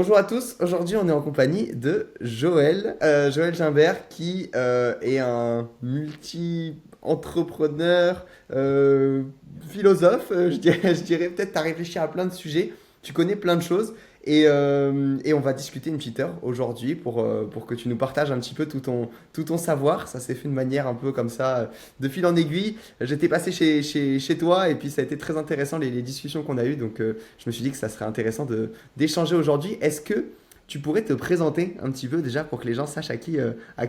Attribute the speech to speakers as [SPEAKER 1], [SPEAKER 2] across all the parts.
[SPEAKER 1] Bonjour à tous, aujourd'hui on est en compagnie de Joël, Joël Gimbert qui est un multi-entrepreneur, philosophe, je dirais peut-être tu as réfléchi à plein de sujets, tu connais plein de choses et on va discuter une petite heure aujourd'hui pour que tu nous partages un petit peu tout ton savoir. Ça s'est fait de manière un peu comme ça, de fil en aiguille. J'étais passé chez toi et puis ça a été très intéressant les discussions qu'on a eues, donc je me suis dit que ça serait intéressant d'échanger aujourd'hui. Est-ce que tu pourrais te présenter un petit peu déjà pour que les gens sachent à qui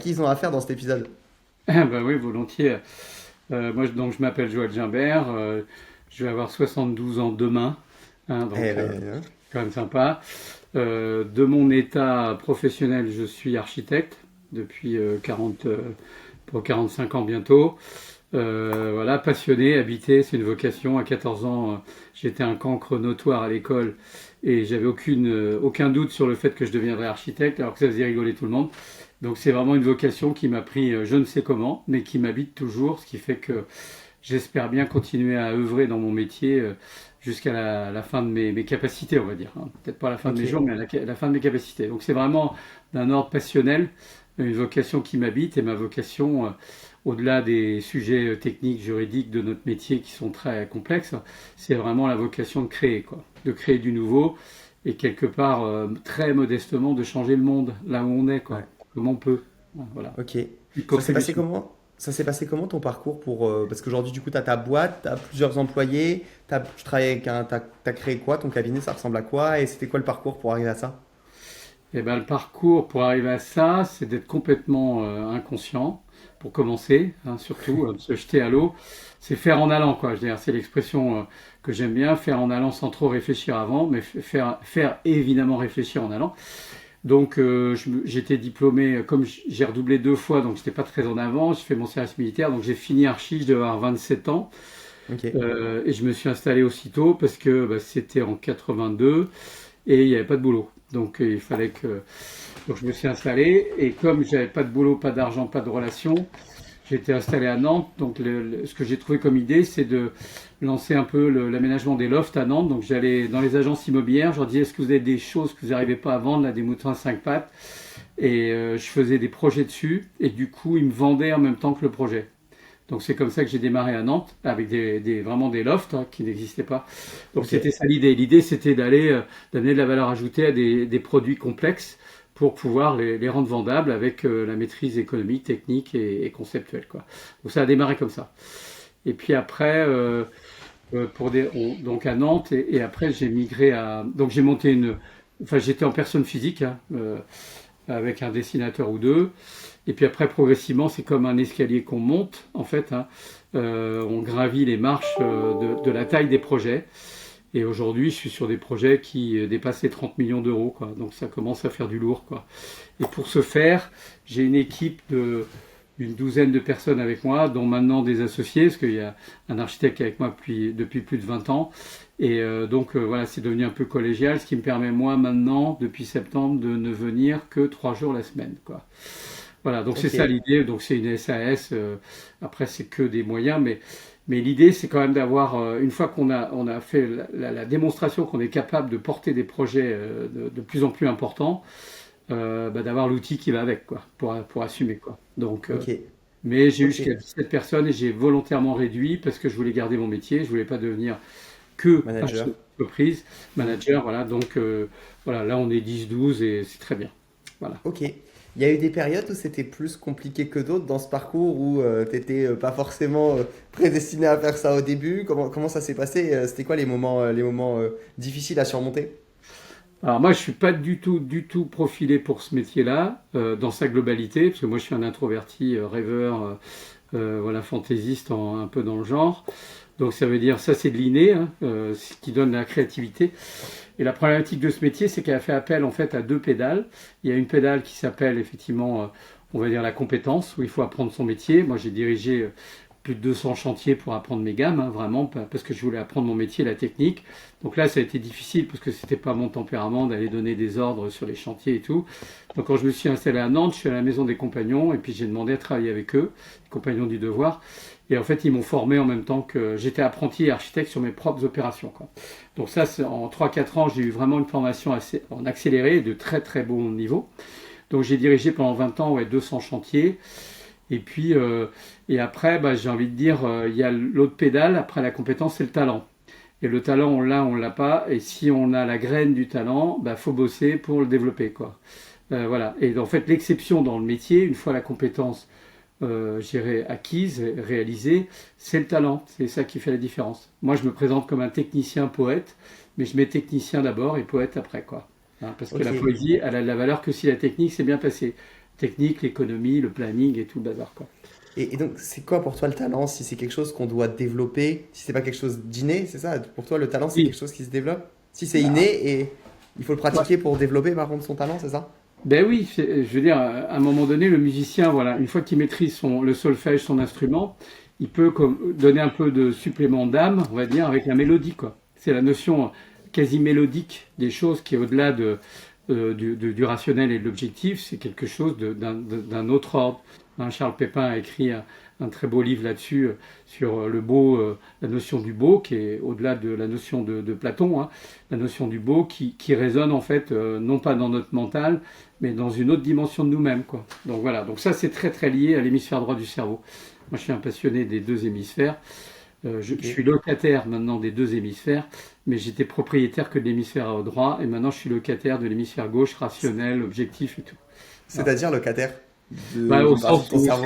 [SPEAKER 1] ils ont affaire dans cet épisode?
[SPEAKER 2] Ah bah oui, volontiers. Donc, je m'appelle Joël Gimbert, je vais avoir 72 ans demain, hein,
[SPEAKER 1] Eh
[SPEAKER 2] donc
[SPEAKER 1] ben,
[SPEAKER 2] quand même sympa. De mon état professionnel, je suis architecte depuis 40, pour 45 ans bientôt. Voilà, passionné, habité, c'est une vocation. À 14 ans, j'étais un cancre notoire à l'école et j'avais aucun doute sur le fait que je deviendrais architecte, alors que ça faisait rigoler tout le monde. Donc c'est vraiment une vocation qui m'a pris je ne sais comment, mais qui m'habite toujours, ce qui fait que j'espère bien continuer à œuvrer dans mon métier jusqu'à la fin de mes capacités, on va dire, hein. Peut-être pas à la fin de
[SPEAKER 1] ok,
[SPEAKER 2] mes jours, mais à la fin de mes capacités. Donc c'est vraiment d'un ordre passionnel, une vocation qui m'habite et ma vocation, au-delà des sujets techniques, juridiques de notre métier qui sont très complexes, c'est vraiment la vocation de créer, quoi, de créer du nouveau et quelque part très modestement de changer le monde là où on est, quoi,
[SPEAKER 1] ouais,
[SPEAKER 2] comme on peut. Voilà,
[SPEAKER 1] ok.
[SPEAKER 2] une
[SPEAKER 1] Ça s'est passé
[SPEAKER 2] contribution.
[SPEAKER 1] comment? Ça s'est passé comment ton parcours parce qu'aujourd'hui du coup tu as ta boîte, tu as plusieurs employés, tu travailles t'as créé quoi? Ton cabinet, ça ressemble à quoi? Et c'était quoi le parcours pour arriver à ça?
[SPEAKER 2] Eh ben, le parcours pour arriver à ça, c'est d'être complètement inconscient, pour commencer, hein, surtout, se jeter à l'eau. C'est faire en allant, quoi. Je veux dire, c'est l'expression que j'aime bien, faire en allant sans trop réfléchir avant, mais faire évidemment réfléchir en allant. Donc, j'étais diplômé, comme j'ai redoublé 2 fois, donc j'étais pas très en avant. J'ai fait mon service militaire, donc j'ai fini archi, je devais avoir 27 ans.
[SPEAKER 1] Ok,
[SPEAKER 2] Et je me suis installé aussitôt parce que bah, c'était en 82 et il n'y avait pas de boulot. Donc il fallait que. Donc je me suis installé et comme j'avais pas de boulot, pas d'argent, pas de relation, j'étais installé à Nantes. Donc ce que j'ai trouvé comme idée, c'est de lancer un peu l'aménagement des lofts à Nantes. Donc j'allais dans les agences immobilières, je leur disais est-ce que vous avez des choses que vous n'arrivez pas à vendre, là, des moutons à 5 pattes. Et je faisais des projets dessus et du coup ils me vendaient en même temps que le projet. Donc c'est comme ça que j'ai démarré à Nantes avec vraiment des lofts, hein, qui n'existaient pas. Donc
[SPEAKER 1] ok,
[SPEAKER 2] c'était ça l'idée. L'idée c'était d'amener de la valeur ajoutée à des produits complexes pour pouvoir les rendre vendables avec la maîtrise économique, technique et conceptuelle, quoi. Donc ça a démarré comme ça. Et puis après, donc à Nantes et après j'ai migré à donc j'ai monté enfin j'étais en personne physique, hein, avec un dessinateur ou deux. Et puis après, progressivement, c'est comme un escalier qu'on monte, en fait, hein. On gravit les marches de la taille des projets. Et aujourd'hui, je suis sur des projets qui dépassent les 30 millions d'euros, quoi. Donc ça commence à faire du lourd, quoi. Et pour ce faire, j'ai une équipe d'une douzaine de personnes avec moi, dont maintenant des associés, parce qu'il y a un architecte avec moi depuis plus de 20 ans. Et donc voilà, c'est devenu un peu collégial, ce qui me permet moi maintenant, depuis septembre, de ne venir que 3 jours la semaine, quoi. Voilà, donc c'est
[SPEAKER 1] ok,
[SPEAKER 2] ça l'idée. Donc c'est une SAS. Après, c'est que des moyens, mais l'idée, c'est quand même d'avoir, une fois qu'on a fait la démonstration qu'on est capable de porter des projets de plus en plus importants, bah, d'avoir l'outil qui va avec, quoi, pour assumer, quoi. Donc,
[SPEAKER 1] ok,
[SPEAKER 2] mais j'ai eu
[SPEAKER 1] ok.
[SPEAKER 2] jusqu'à 17 personnes et j'ai volontairement réduit parce que je voulais garder mon métier. Je voulais pas devenir que un chef
[SPEAKER 1] Manager.
[SPEAKER 2] d'entreprise,
[SPEAKER 1] Hmm.
[SPEAKER 2] manager. Voilà, donc voilà, là on est 10, 12 et c'est très bien. Voilà.
[SPEAKER 1] Ok. Il y a eu des périodes où c'était plus compliqué que d'autres dans ce parcours où t'étais pas forcément prédestiné à faire ça au début. Comment ça s'est passé? C'était quoi les moments difficiles à surmonter?
[SPEAKER 2] Alors moi, je suis pas du tout profilé pour ce métier-là, dans sa globalité, parce que moi, je suis un introverti, rêveur, voilà, fantaisiste, un peu dans le genre. Donc ça veut dire, ça c'est de l'inné, hein, ce qui donne la créativité. Et la problématique de ce métier, c'est qu'elle a fait appel en fait à deux pédales. Il y a une pédale qui s'appelle effectivement, on va dire la compétence, où il faut apprendre son métier. Moi, j'ai dirigé plus de 200 chantiers pour apprendre mes gammes, hein, vraiment, parce que je voulais apprendre mon métier, la technique. Donc là, ça a été difficile parce que c'était pas mon tempérament d'aller donner des ordres sur les chantiers et tout. Donc quand je me suis installé à Nantes, je suis à la Maison des Compagnons et puis j'ai demandé à travailler avec eux, les Compagnons du Devoir. Et en fait, ils m'ont formé en même temps que j'étais apprenti et architecte sur mes propres opérations, quoi. Donc ça, en 3-4 ans, j'ai eu vraiment une formation assez, en accéléré de très très bon niveau. Donc j'ai dirigé pendant 20 ans, ouais, 200 chantiers. Et puis, et après, bah, j'ai envie de dire, il y a l'autre pédale, après la compétence, c'est le talent. Et le talent, on l'a pas. Et si on a la graine du talent, bah, faut bosser pour le développer, quoi. Voilà. Et en fait, l'exception dans le métier, une fois la compétence, je dirais, acquise, réalisée, c'est le talent. C'est ça qui fait la différence. Moi, je me présente comme un technicien poète, mais je mets technicien d'abord et poète après, quoi. Hein, parce que
[SPEAKER 1] Ok.
[SPEAKER 2] la poésie, elle a de la valeur que si la technique s'est bien passée. Technique, l'économie, le planning et tout le bazar, quoi.
[SPEAKER 1] Et donc, c'est quoi pour toi le talent? Si c'est quelque chose qu'on doit développer, si c'est pas quelque chose d'inné, c'est ça? Pour toi, le talent, c'est quelque
[SPEAKER 2] Oui,
[SPEAKER 1] chose qui se développe? Si c'est
[SPEAKER 2] bah,
[SPEAKER 1] inné et il faut le
[SPEAKER 2] ouais.
[SPEAKER 1] pratiquer pour développer par contre son talent, c'est ça?
[SPEAKER 2] Ben oui, je veux dire, à un moment donné, le musicien, voilà, une fois qu'il maîtrise le solfège, son instrument, il peut donner un peu de supplément d'âme, on va dire, avec la mélodie, quoi. C'est la notion quasi mélodique des choses qui est au-delà du rationnel et de l'objectif, c'est quelque chose d'un autre ordre. Hein, Charles Pépin a écrit un très beau livre là-dessus, sur le beau, la notion du beau, qui est au-delà de la notion de Platon, hein, la notion du beau qui résonne en fait, non pas dans notre mental, mais dans une autre dimension de nous-mêmes, quoi. Donc voilà, donc ça c'est très très lié à l'hémisphère droit du cerveau. Moi je suis un passionné des deux hémisphères. Je
[SPEAKER 1] Ok.
[SPEAKER 2] suis locataire maintenant des deux hémisphères, mais j'étais propriétaire que de l'hémisphère droit, et maintenant je suis locataire de l'hémisphère gauche, rationnel, objectif et tout. Voilà.
[SPEAKER 1] C'est-à-dire locataire
[SPEAKER 2] Bah,
[SPEAKER 1] d'une partie de ton cerveau.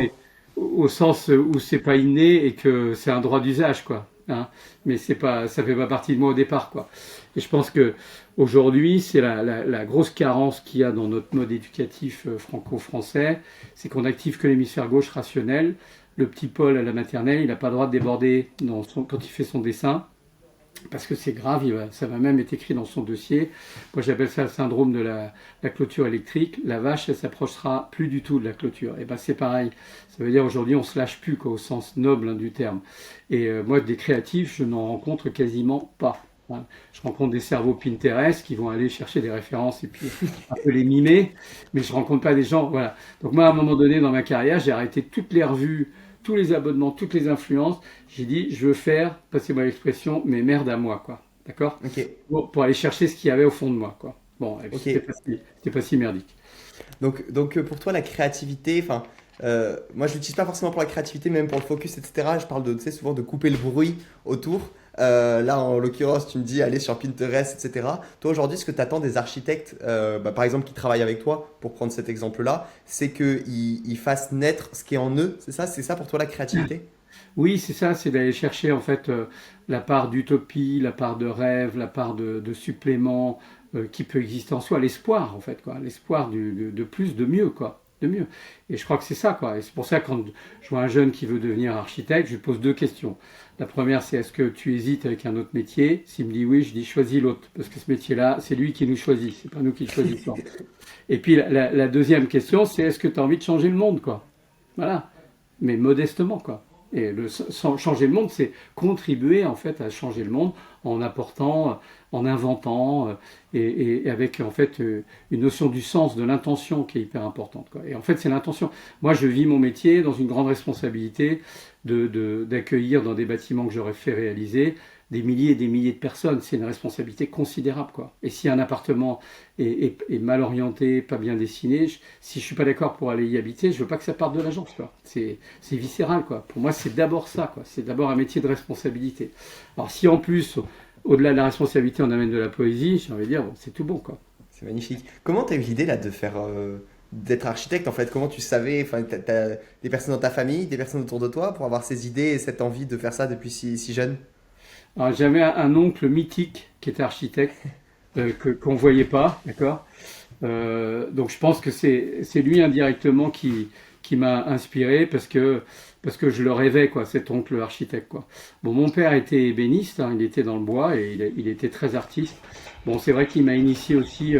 [SPEAKER 2] au sens où c'est pas inné et que c'est un droit d'usage, quoi. Hein. Mais c'est pas, ça fait pas partie de moi au départ, quoi. Et je pense que aujourd'hui, c'est la grosse carence qu'il y a dans notre mode éducatif franco-français, c'est qu'on active que l'hémisphère gauche rationnel. Le petit Paul à la maternelle, il n'a pas le droit de déborder quand il fait son dessin parce que c'est grave, ça va même être écrit dans son dossier. Moi, j'appelle ça le syndrome de la clôture électrique. La vache, elle s'approchera plus du tout de la clôture. Et ben c'est pareil. Ça veut dire aujourd'hui, on se lâche plus, quoi, au sens noble, hein, du terme. Et moi, des créatifs, je n'en rencontre quasiment pas. Hein. Je rencontre des cerveaux Pinterest qui vont aller chercher des références et puis un peu les mimer, mais je rencontre pas des gens. Voilà. Donc moi, à un moment donné dans ma carrière, j'ai arrêté toutes les revues, tous les abonnements, toutes les influences. J'ai dit, je veux faire, passez-moi l'expression, mes merdes à moi, quoi. D'accord?
[SPEAKER 1] Ok,
[SPEAKER 2] Pour aller chercher ce qu'il y avait au fond de moi, quoi. Bon, et puis
[SPEAKER 1] ok.
[SPEAKER 2] c'était pas si merdique.
[SPEAKER 1] Donc pour toi, la créativité, enfin, moi je l'utilise pas forcément pour la créativité, même pour le focus, etc. Je parle de, tu sais, souvent de couper le bruit autour. Là, en l'occurrence, tu me dis aller sur Pinterest, etc. Toi, aujourd'hui, ce que tu attends des architectes, bah, par exemple, qui travaillent avec toi, pour prendre cet exemple-là, c'est qu'ils fassent naître ce qui est en eux. C'est ça pour toi la créativité?
[SPEAKER 2] Oui, c'est ça, c'est d'aller chercher en fait la part d'utopie, la part de rêve, la part de supplément qui peut exister en soi, l'espoir en fait, quoi, l'espoir de plus, de mieux, quoi, de mieux. Et je crois que c'est ça, quoi. Et c'est pour ça que quand je vois un jeune qui veut devenir architecte, je lui pose deux questions. La première, c'est est-ce que tu hésites avec un autre métier? S'il me dit oui, je dis choisis l'autre, parce que ce métier-là, c'est lui qui nous choisit, c'est pas nous qui le choisissons. Et puis la deuxième question, c'est est-ce que tu as envie de changer le monde, quoi? Voilà, mais modestement, quoi. Et changer le monde, c'est contribuer en fait à changer le monde en apportant, en inventant, et avec en fait une notion du sens, de l'intention qui est hyper importante, quoi. Et en fait, c'est l'intention. Moi, je vis mon métier dans une grande responsabilité d'accueillir dans des bâtiments que j'aurais fait réaliser des milliers et des milliers de personnes. C'est une responsabilité considérable, quoi. Et si un appartement est mal orienté, pas bien dessiné, si je suis pas d'accord pour aller y habiter, je veux pas que ça parte de l'agence, quoi. C'est viscéral, quoi. Pour moi, c'est d'abord ça, quoi. C'est d'abord un métier de responsabilité. Alors si en plus, au-delà de la responsabilité, on amène de la poésie, j'ai envie de dire, bon, c'est tout bon, quoi.
[SPEAKER 1] C'est magnifique. Comment tu as eu l'idée là de faire d'être architecte en fait? Comment tu savais, enfin, t'as des personnes dans ta famille, des personnes autour de toi pour avoir ces idées et cette envie de faire ça depuis si jeune?
[SPEAKER 2] Alors j'avais un oncle mythique qui était architecte, qu'on voyait pas, d'accord. Donc je pense que c'est lui indirectement qui m'a inspiré parce que je le rêvais, quoi, cet oncle architecte, quoi. Bon, mon père était ébéniste, hein, il était dans le bois et il était très artiste. Bon, c'est vrai qu'il m'a initié aussi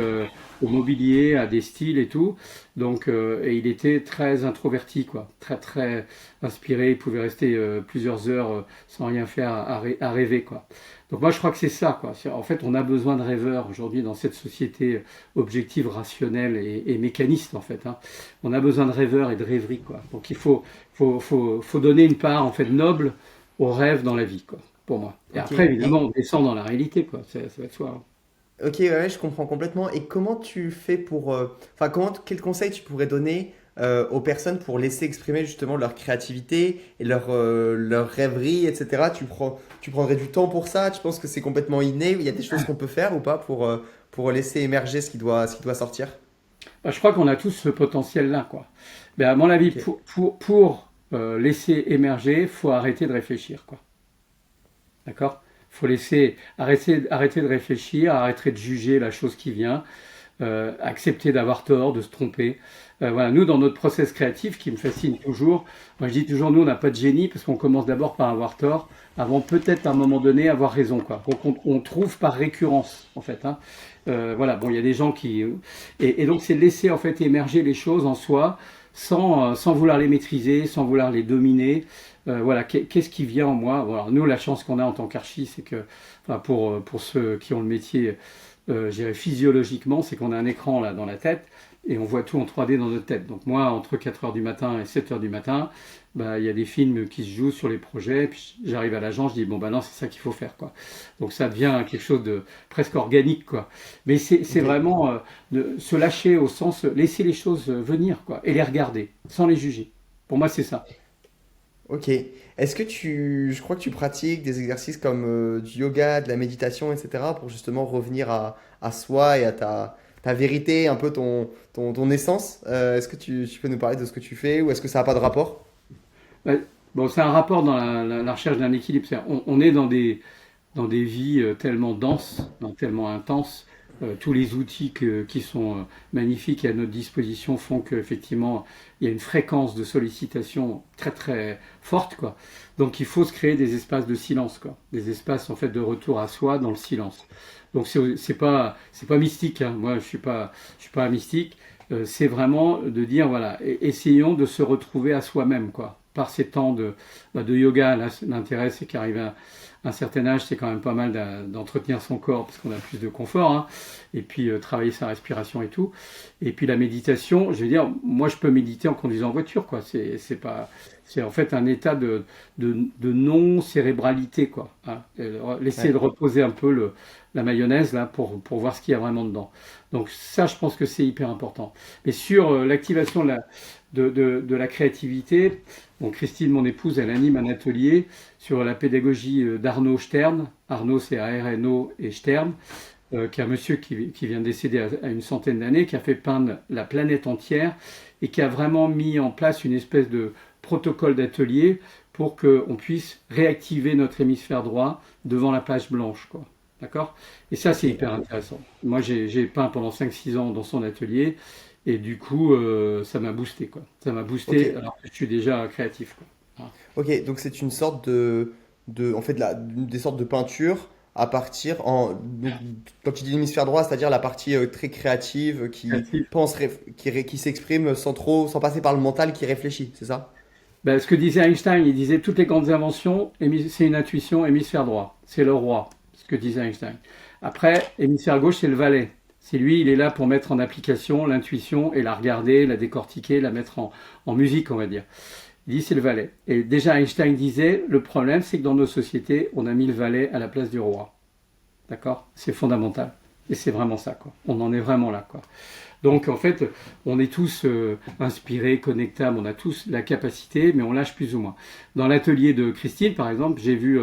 [SPEAKER 2] au mobilier, à des styles et tout. Donc, et il était très introverti, quoi, très très inspiré. Il pouvait rester plusieurs heures sans rien faire, à rêver, quoi. Donc moi, je crois que c'est ça, quoi. En fait, on a besoin de rêveurs aujourd'hui dans cette société objective, rationnelle et mécaniste, en fait, hein. On a besoin de rêveurs et de rêverie, quoi. Donc il faut donner une part, en fait, noble au rêve dans la vie, quoi, pour moi. Et
[SPEAKER 1] Ok.
[SPEAKER 2] après, évidemment, on descend dans la réalité, quoi. Ça va de soi, hein.
[SPEAKER 1] Ok, ouais, ouais, je comprends complètement. Et comment tu fais pour... Enfin, quel conseil tu pourrais donner aux personnes pour laisser exprimer justement leur créativité et leur rêverie, etc. Tu prendrais du temps pour ça? Tu penses que c'est complètement inné? Il y a des choses qu'on peut faire ou pas pour laisser émerger ce qui doit sortir?
[SPEAKER 2] Bah, je crois qu'on a tous ce potentiel-là, quoi. Mais à mon avis,
[SPEAKER 1] Ok.
[SPEAKER 2] pour laisser émerger, faut arrêter de réfléchir, quoi. D'accord? Faut arrêter de réfléchir, arrêter de juger la chose qui vient, accepter d'avoir tort, de se tromper. Voilà, nous, dans notre process créatif, qui me fascine toujours, moi je dis toujours, nous, on n'a pas de génie parce qu'on commence d'abord par avoir tort, avant peut-être à un moment donné avoir raison, quoi. Donc on trouve par récurrence, en fait, hein. Voilà, bon, il y a des gens qui... et donc c'est de laisser en fait émerger les choses en soi, sans vouloir les maîtriser, sans vouloir les dominer. Voilà, qu'est-ce qui vient en moi? Voilà, nous, la chance qu'on a en tant qu'archi, c'est que, enfin, pour ceux qui ont le métier, je dirais physiologiquement, c'est qu'on a un écran là dans la tête et on voit tout en 3D dans notre tête. Donc moi, entre 4 heures du matin et 7 heures du matin, bah, il y a des films qui se jouent sur les projets, puis j'arrive à l'agence, je dis, bon, bah non, c'est ça qu'il faut faire, quoi. Donc ça devient quelque chose de presque organique, quoi. Mais c'est
[SPEAKER 1] Ok.
[SPEAKER 2] vraiment de se lâcher au sens, laisser les choses venir, quoi, et les regarder, sans les juger. Pour moi, c'est ça.
[SPEAKER 1] Ok. Je crois que tu pratiques des exercices comme du yoga, de la méditation, etc. pour justement revenir à soi et à ta vérité, un peu ton essence. Est-ce que tu peux nous parler de ce que tu fais ou est-ce que ça n'a pas de rapport?
[SPEAKER 2] Ouais. Bon, c'est un rapport dans la recherche d'un équilibre. On est dans des vies tellement denses, tellement intenses. Tous les outils qui sont magnifiques et à notre disposition font qu'effectivement, il y a une fréquence de sollicitation très très forte, quoi. Donc il faut se créer des espaces de silence, quoi. Des espaces en fait de retour à soi dans le silence. Donc c'est pas mystique, hein. Moi je suis pas un mystique. C'est vraiment de dire voilà, essayons de se retrouver à soi-même, quoi. Par ces temps de yoga, là, l'intérêt c'est qu'arriver à un certain âge, c'est quand même pas mal d'entretenir son corps parce qu'on a plus de confort, hein. Et puis travailler sa respiration et tout. Et puis la méditation, je veux dire, moi je peux méditer en conduisant en voiture, quoi. C'est pas, c'est en fait un état de non-cérébralité, quoi, hein. Laisser de
[SPEAKER 1] Ouais.
[SPEAKER 2] reposer un peu la mayonnaise là pour voir ce qu'il y a vraiment dedans. Donc ça, je pense que c'est hyper important. Mais sur l'activation de la créativité, bon, Christine, mon épouse, elle anime un atelier sur la pédagogie d'Arnaud Stern. Arnaud, c'est Arno et Stern, qui est un monsieur qui vient de décéder à une centaine d'années, qui a fait peindre la planète entière et qui a vraiment mis en place une espèce de protocole d'atelier pour qu'on puisse réactiver notre hémisphère droit devant la page blanche, quoi. D'accord? Et ça, c'est
[SPEAKER 1] Ok.
[SPEAKER 2] hyper intéressant. Moi, j'ai peint pendant 5 6 ans dans son atelier et du coup, ça m'a boosté, quoi. Ça m'a
[SPEAKER 1] Ok.
[SPEAKER 2] boosté alors que je suis déjà créatif, quoi. Voilà.
[SPEAKER 1] Ok. Donc c'est une sorte en fait, des sortes de peintures à partir donc, quand tu dis l'hémisphère droit, c'est-à-dire la partie très créative qui
[SPEAKER 2] Créatif.
[SPEAKER 1] pense, qui s'exprime sans passer par le mental, qui réfléchit, c'est ça?
[SPEAKER 2] Ben, ce que disait Einstein, il disait toutes les grandes inventions, c'est une intuition, hémisphère droit. C'est le roi, ce que disait Einstein. Après, hémisphère gauche, c'est le valet. C'est lui, il est là pour mettre en application l'intuition et la regarder, la décortiquer, la mettre en musique, on va dire. Il dit c'est le valet. Et déjà Einstein disait, le problème, c'est que dans nos sociétés, on a mis le valet à la place du roi. D'accord? C'est fondamental. Et c'est vraiment ça, quoi. On en est vraiment là, quoi. Donc en fait, on est tous inspirés, connectables, on a tous la capacité, mais on lâche plus ou moins. Dans l'atelier de Christine, par exemple, j'ai vu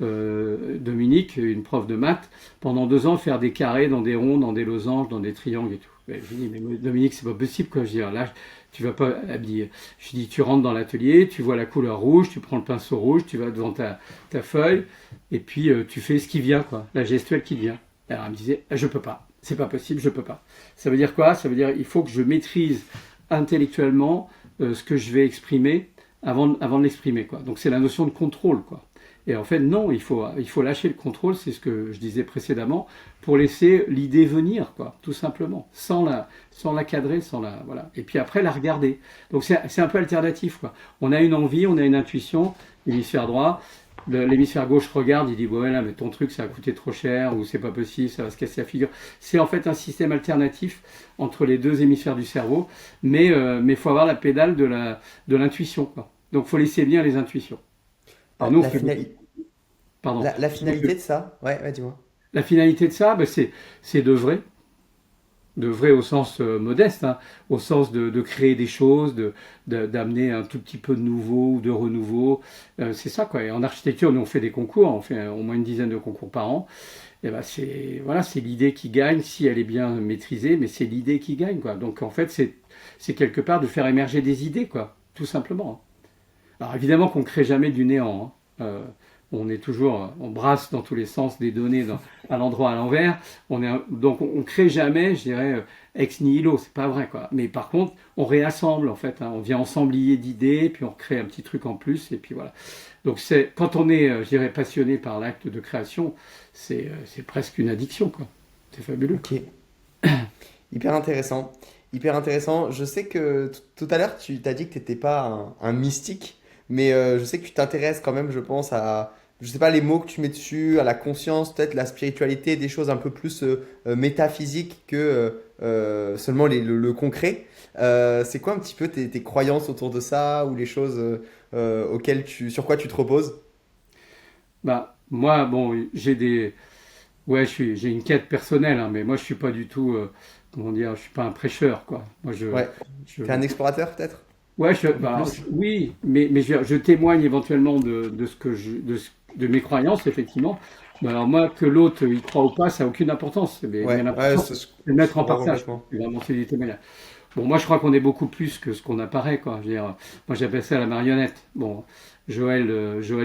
[SPEAKER 2] Dominique, une prof de maths, pendant 2 ans faire des carrés dans des ronds, dans des losanges, dans des triangles et tout. Et je dis, mais Dominique, c'est pas possible, quoi. Je dis, alors là, tu vas pas. Elle me dit, je dis, tu rentres dans l'atelier, tu vois la couleur rouge, tu prends le pinceau rouge, tu vas devant ta feuille, et puis tu fais ce qui vient, quoi, la gestuelle qui vient. Alors elle me disait, je peux pas, c'est pas possible, je peux pas. Ça veut dire quoi? Ça veut dire il faut que je maîtrise intellectuellement ce que je vais exprimer avant de l'exprimer, quoi. Donc c'est la notion de contrôle, quoi. Et en fait, non, il faut lâcher le contrôle, c'est ce que je disais précédemment, pour laisser l'idée venir, quoi, tout simplement, sans la cadrer, voilà. Et puis après, la regarder. Donc c'est un peu alternatif, quoi. On a une envie, on a une intuition, l'hémisphère droit. L'hémisphère gauche regarde, il dit ouais là mais ton truc ça a coûté trop cher ou c'est pas possible, ça va se casser la figure. C'est en fait un système alternatif entre les deux hémisphères du cerveau, mais faut avoir la pédale de l'intuition quoi. Donc faut laisser bien les intuitions. Alors nous on
[SPEAKER 1] La,
[SPEAKER 2] fait beaucoup,
[SPEAKER 1] finali-
[SPEAKER 2] pardon.
[SPEAKER 1] la finalité de ça, ouais, dis-moi.
[SPEAKER 2] La finalité de ça, ben, c'est de vrai au sens modeste, hein, au sens de créer des choses, d'amener un tout petit peu de nouveau ou de renouveau. C'est ça quoi. Et en architecture, nous on fait des concours, on fait au moins une dizaine de concours par an. Et ben c'est voilà, c'est l'idée qui gagne si elle est bien maîtrisée, mais c'est l'idée qui gagne quoi. Donc en fait c'est quelque part de faire émerger des idées quoi, tout simplement, hein. Alors évidemment qu'on ne crée jamais du néant, hein. On est toujours, on brasse dans tous les sens des données à l'endroit à l'envers. Donc on crée jamais, je dirais, ex nihilo, c'est pas vrai quoi. Mais par contre, on réassemble en fait, hein. On vient ensemblier d'idées, puis on crée un petit truc en plus, et puis voilà. Donc quand on est, je dirais, passionné par l'acte de création, c'est presque une addiction quoi. C'est fabuleux.
[SPEAKER 1] Ok, hyper intéressant. Hyper intéressant. Je sais que tout à l'heure, tu t'as dit que tu n'étais pas un mystique, mais je sais que tu t'intéresses quand même, je pense, je sais pas, les mots que tu mets dessus, à la conscience, peut-être la spiritualité, des choses un peu plus métaphysiques que seulement le concret. C'est quoi un petit peu tes croyances autour de ça ou les choses sur quoi tu te reposes?
[SPEAKER 2] Bah moi, bon, ouais, j'ai une quête personnelle, hein, mais moi je suis pas du tout, comment dire, je suis pas un prêcheur, quoi. Moi
[SPEAKER 1] Ouais.
[SPEAKER 2] je,
[SPEAKER 1] T'es un explorateur peut-être?
[SPEAKER 2] ouais,
[SPEAKER 1] Un peu plus?
[SPEAKER 2] oui, mais je témoigne éventuellement de ce que de mes croyances, effectivement. Mais alors moi, que l'autre y croit ou pas, ça n'a aucune importance. Mais
[SPEAKER 1] Ouais, ouais,
[SPEAKER 2] l'important, c'est de
[SPEAKER 1] je
[SPEAKER 2] mettre en
[SPEAKER 1] comprends
[SPEAKER 2] partage.
[SPEAKER 1] complètement.
[SPEAKER 2] C'est vraiment c'est du témoignage. Bon, moi, je crois qu'on est beaucoup plus que ce qu'on apparaît, quoi. Je veux dire, moi, j'appelle ça la marionnette. Bon, Joël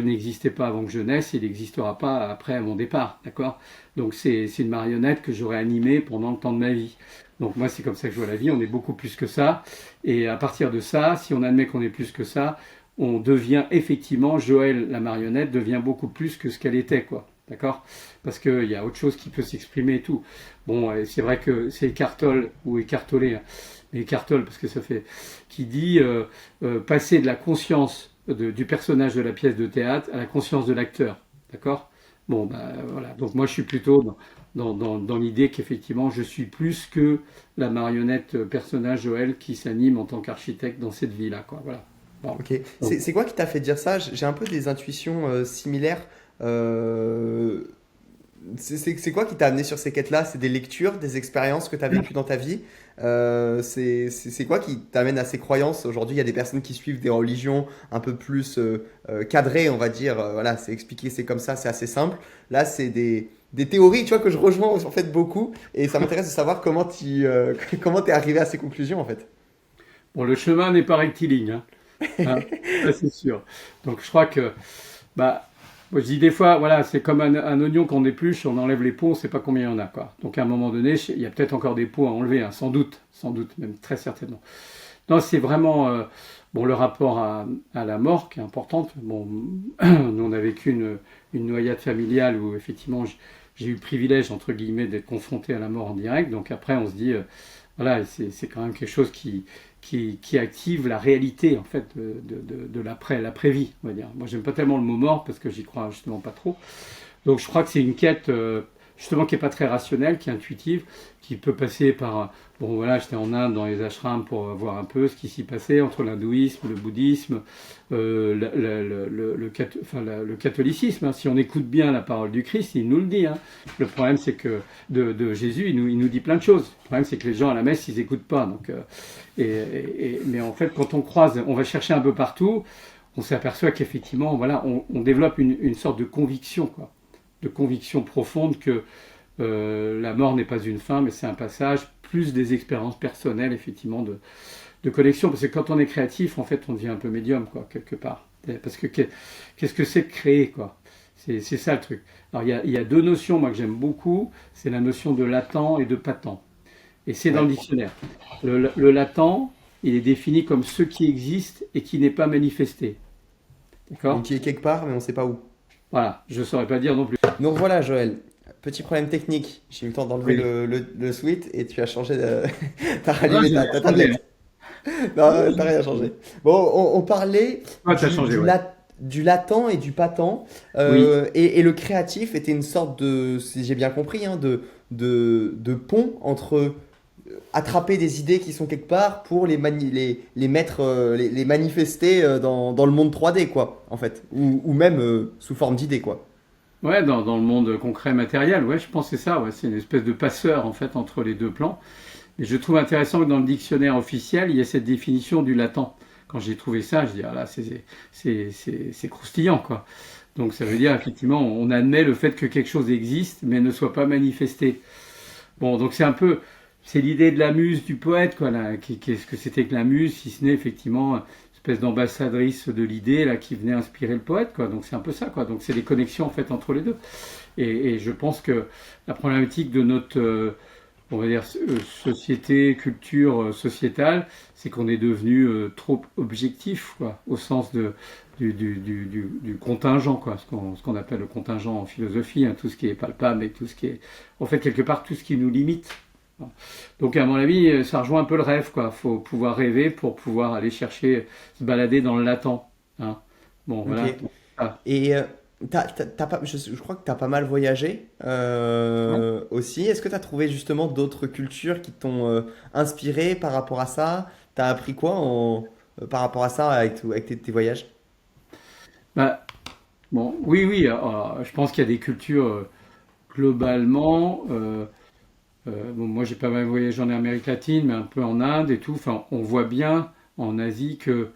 [SPEAKER 2] n'existait pas avant que je naisse, il n'existera pas après mon départ, d'accord? Donc, c'est une marionnette que j'aurais animée pendant le temps de ma vie. Donc, moi, c'est comme ça que je vois la vie. On est beaucoup plus que ça. Et à partir de ça, si on admet qu'on est plus que ça, on devient effectivement, Joël, la marionnette, devient beaucoup plus que ce qu'elle était, quoi. D'accord? Parce qu'il y a autre chose qui peut s'exprimer et tout. Bon, c'est vrai que c'est Écartole ou écartolé, hein, mais Écartole parce que ça fait, qui dit passer de la conscience du personnage de la pièce de théâtre à la conscience de l'acteur. D'accord? Bon, bah voilà. Donc moi je suis plutôt dans l'idée qu'effectivement je suis plus que la marionnette personnage Joël qui s'anime en tant qu'architecte dans cette vie-là, quoi. Voilà. Bon.
[SPEAKER 1] Ok.
[SPEAKER 2] Donc,
[SPEAKER 1] C'est quoi qui t'a fait dire ça? J'ai un peu des intuitions similaires. Euh, c'est quoi qui t'a amené sur ces quêtes-là? C'est des lectures, des expériences que tu as vécues dans ta vie? C'est quoi qui t'amène à ces croyances? Aujourd'hui, il y a des personnes qui suivent des religions un peu plus cadrées, on va dire. Voilà, c'est expliqué, c'est comme ça, c'est assez simple. Là, c'est des théories, tu vois, que je rejoins en fait beaucoup. Et ça m'intéresse de savoir comment t'es arrivé à ces conclusions, en fait.
[SPEAKER 2] bon, le chemin n'est pas rectiligne, hein, ça c'est sûr. Donc je crois que bah, moi, je dis des fois, voilà, c'est comme un oignon qu'on épluche, on enlève les peaux, on ne sait pas combien il y en a, quoi. Donc à un moment donné, il y a peut-être encore des peaux à enlever, hein, sans doute, même très certainement. Non, c'est vraiment bon, le rapport à la mort qui est importante. Bon, nous on a vécu une noyade familiale où effectivement j'ai eu le privilège, entre guillemets, d'être confronté à la mort en direct. Donc après, on se dit, voilà, c'est quand même quelque chose qui active la réalité en fait de l'après-vie, on va dire. Moi, j'aime pas tellement le mot mort parce que j'y crois justement pas trop. Donc je crois que c'est une quête justement qui est pas très rationnelle, qui est intuitive, qui peut passer par bon voilà, j'étais en Inde dans les ashrams pour voir un peu ce qui s'y passait entre l'hindouisme, le bouddhisme, le catholicisme, hein. Si on écoute bien la parole du Christ, il nous le dit, hein. Le problème c'est que de Jésus, il nous dit plein de choses. Le problème c'est que les gens à la messe ils écoutent pas. Donc mais en fait quand on croise, on va chercher un peu partout, on s'aperçoit qu'effectivement voilà, on développe une sorte de conviction quoi, de conviction profonde que la mort n'est pas une fin, mais c'est un passage, plus des expériences personnelles, effectivement, de connexion. Parce que quand on est créatif, en fait, on devient un peu médium, quoi, quelque part. Parce que qu'est-ce que c'est que créer, quoi? C'est ça le truc. Alors, il y a deux notions, moi, que j'aime beaucoup. C'est la notion de latent et de patent. Et c'est dans le
[SPEAKER 1] Ouais.
[SPEAKER 2] dictionnaire. Le latent, il est défini comme ce qui existe et qui n'est pas manifesté.
[SPEAKER 1] Donc
[SPEAKER 2] D'accord?
[SPEAKER 1] qui est quelque part, mais on sait pas où.
[SPEAKER 2] Voilà, je saurais pas dire non plus.
[SPEAKER 1] Donc voilà, Joël. Petit problème technique. J'ai eu le temps d'enlever
[SPEAKER 2] Oui.
[SPEAKER 1] le switch et tu as changé de... T'as
[SPEAKER 2] Ah,
[SPEAKER 1] rallumé
[SPEAKER 2] j'ai
[SPEAKER 1] ta
[SPEAKER 2] changé, hein.
[SPEAKER 1] tablette. Non, t'as rien changé. Bon, on parlait
[SPEAKER 2] Ah, t'as changé, ouais.
[SPEAKER 1] du latent et du patent.
[SPEAKER 2] Oui.
[SPEAKER 1] Et le créatif était une sorte de, si j'ai bien compris, hein, de pont entre attraper des idées qui sont quelque part pour les mettre, les manifester dans le monde 3D, quoi, en fait. Ou même sous forme d'idées, quoi.
[SPEAKER 2] Ouais, dans le monde concret matériel, ouais, je pense que c'est ça, ouais, c'est une espèce de passeur en fait entre les deux plans. Et je trouve intéressant que dans le dictionnaire officiel, il y ait cette définition du latent. Quand j'ai trouvé ça, je dis ah là, c'est croustillant quoi. Donc ça veut dire effectivement, on admet le fait que quelque chose existe, mais ne soit pas manifesté. Bon, donc c'est un peu, c'est l'idée de la muse du poète, quoi, là. Qu'est-ce que c'était que la muse, si ce n'est effectivement une espèce d'ambassadrice de l'idée, là, qui venait inspirer le poète, quoi. Donc c'est un peu ça, quoi. Donc c'est des connexions, en fait, entre les deux. Et je pense que la problématique de notre, on va dire, société, culture sociétale, c'est qu'on est devenu trop objectif, quoi, au sens du contingent, quoi, ce qu'on appelle le contingent en philosophie, hein, tout ce qui est palpable et tout ce qui est, en fait, quelque part, tout ce qui nous limite. Donc, à mon avis, ça rejoint un peu le rêve, quoi. Faut pouvoir rêver pour pouvoir aller chercher, se balader dans le latent, hein. Bon,
[SPEAKER 1] Ok.
[SPEAKER 2] voilà. Ah.
[SPEAKER 1] Et t'as pas, je crois que tu as pas mal voyagé aussi. Est-ce que tu as trouvé justement d'autres cultures qui t'ont inspiré par rapport à ça? Tu as appris quoi par rapport à ça avec tes voyages?
[SPEAKER 2] Bah, bon, oui, oui, je pense qu'il y a des cultures globalement. Bon, moi, j'ai pas mal voyagé en Amérique latine, mais un peu en Inde et tout. Enfin, on voit bien en Asie que,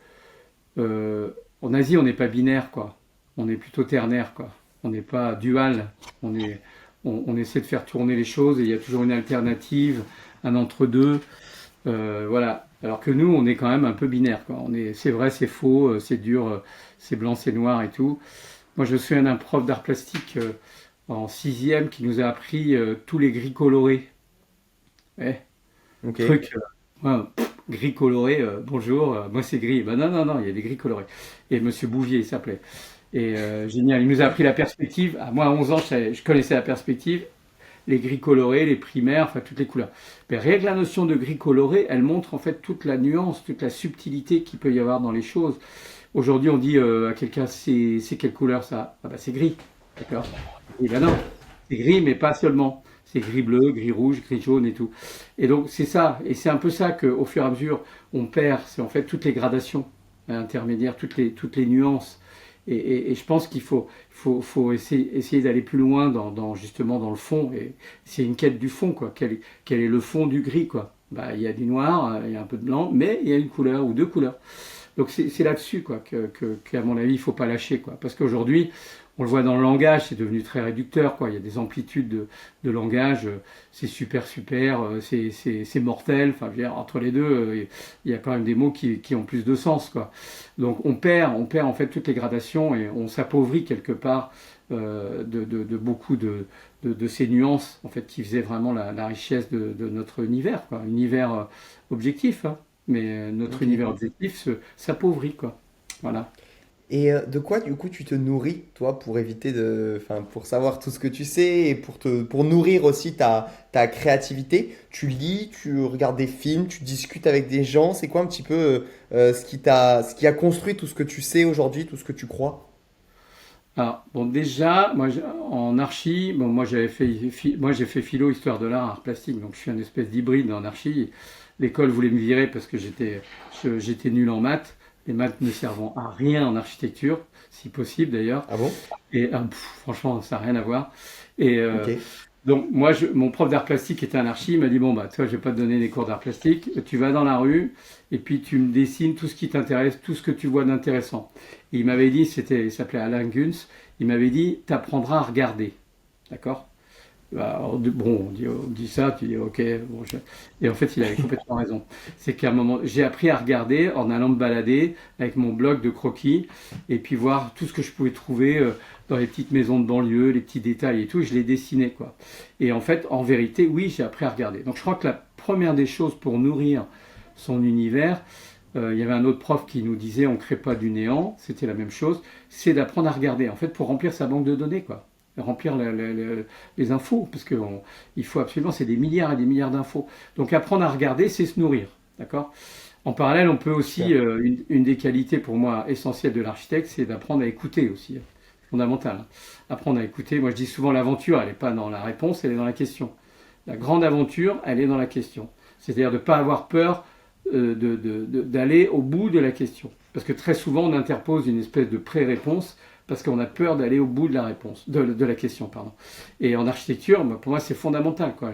[SPEAKER 2] euh, en Asie, on n'est pas binaire, quoi. On est plutôt ternaire, quoi. On n'est pas dual. On essaie de faire tourner les choses et il y a toujours une alternative, un entre-deux. Voilà. Alors que nous, on est quand même un peu binaire, quoi. C'est vrai, c'est faux, c'est dur, c'est blanc, c'est noir et tout. Moi, je me souviens d'un prof d'art plastique en sixième qui nous a appris tous les gris colorés. Ouais,
[SPEAKER 1] Ok.
[SPEAKER 2] truc, ouais, gris coloré, bonjour, moi c'est gris. Ben non, non, non, il y a des gris colorés. Et Monsieur Bouvier, il s'appelait. Et génial, il nous a appris la perspective. Ah, moi, à 11 ans, je connaissais la perspective, les gris colorés, les primaires, enfin toutes les couleurs. Mais rien que la notion de gris coloré, elle montre en fait toute la nuance, toute la subtilité qu'il peut y avoir dans les choses. Aujourd'hui, on dit à quelqu'un, c'est quelle couleur ça? Ah bah c'est gris, d'accord? Et ben non, c'est gris, mais pas seulement. C'est gris bleu, gris rouge, gris jaune et tout. Et donc c'est ça, et c'est un peu ça qu'au fur et à mesure, on perd, c'est en fait toutes les gradations intermédiaires, toutes les nuances. Et je pense qu'il faut essayer d'aller plus loin justement dans le fond. Et c'est une quête du fond, quoi. Quel est le fond du gris, quoi? Bah, il y a du noir, il y a un peu de blanc, mais il y a une couleur ou deux couleurs. Donc c'est là-dessus quoi qu'à mon avis il faut pas lâcher quoi parce qu'aujourd'hui on le voit dans le langage c'est devenu très réducteur quoi il y a des amplitudes de langage c'est super super c'est mortel enfin je veux dire, entre les deux il y a quand même des mots qui ont plus de sens quoi donc on perd en fait toutes les gradations et on s'appauvrit quelque part de beaucoup de ces nuances en fait qui faisaient vraiment la richesse de notre univers quoi univers objectif hein mais notre
[SPEAKER 1] Ok.
[SPEAKER 2] univers objectif s'appauvrit, quoi. Voilà.
[SPEAKER 1] Et de quoi du coup tu te nourris, toi, pour éviter enfin, pour savoir tout ce que tu sais et pour nourrir aussi ta créativité? Tu lis, tu regardes des films, tu discutes avec des gens. C'est quoi un petit peu ce qui a construit tout ce que tu sais aujourd'hui, tout ce que tu crois?
[SPEAKER 2] Alors, bon, déjà, moi, en archi, bon, moi, moi, j'ai fait philo, histoire de l'art, art plastique, donc je suis un espèce d'hybride en archi. L'école voulait me virer parce que j'étais nul en maths, les maths ne servant à rien en architecture, si possible d'ailleurs.
[SPEAKER 1] Ah bon?
[SPEAKER 2] Et franchement, ça n'a rien à voir. Et
[SPEAKER 1] Ok.
[SPEAKER 2] donc, moi, mon prof d'art plastique était un archi. Il m'a dit, bon, bah, toi, je vais pas te donner des cours d'art plastique. Tu vas dans la rue et puis tu me dessines tout ce qui t'intéresse, tout ce que tu vois d'intéressant. Et il m'avait dit, il s'appelait Alain Guns, il m'avait dit, tu apprendras à regarder. D'accord? Bah, bon, on dit ça, tu dis ok. Bon, et en fait, il avait complètement raison. C'est qu'à un moment, j'ai appris à regarder en allant me balader avec mon bloc de croquis et puis voir tout ce que je pouvais trouver dans les petites maisons de banlieue, les petits détails et tout. Je les dessinais quoi. Et en fait, en vérité, oui, j'ai appris à regarder. Donc, je crois que la première des choses pour nourrir son univers, il y avait un autre prof qui nous disait on ne crée pas du néant, c'était la même chose, c'est d'apprendre à regarder, en fait, pour remplir sa banque de données, quoi. Remplir les infos, parce qu'il faut absolument, c'est des milliards et des milliards d'infos. Donc apprendre à regarder, c'est se nourrir, d'accord? En parallèle, on peut aussi,
[SPEAKER 1] Super.
[SPEAKER 2] une des qualités pour moi essentielles de l'architecte, c'est d'apprendre à écouter aussi, fondamental, hein. Apprendre à écouter, moi je dis souvent l'aventure, elle n'est pas dans la réponse, elle est dans la question. La grande aventure, elle est dans la question. C'est-à-dire de ne pas avoir peur d'aller au bout de la question. Parce que très souvent, on interpose une espèce de pré-réponse parce qu'on a peur d'aller au bout de la réponse, de la question, pardon. Et en architecture, pour moi, c'est fondamental, quoi.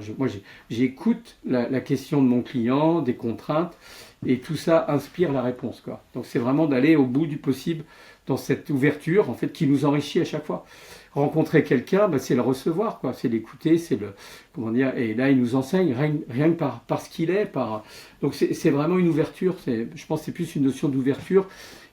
[SPEAKER 2] J'écoute la question de mon client, des contraintes, et tout ça inspire la réponse, quoi. Donc, c'est vraiment d'aller au bout du possible dans cette ouverture, en fait, qui nous enrichit à chaque fois. Rencontrer quelqu'un, bah, c'est le recevoir, quoi. C'est l'écouter, c'est le, comment dire, et là, il nous enseigne rien que par ce qu'il est, donc c'est vraiment une ouverture. Je pense que c'est plus une notion d'ouverture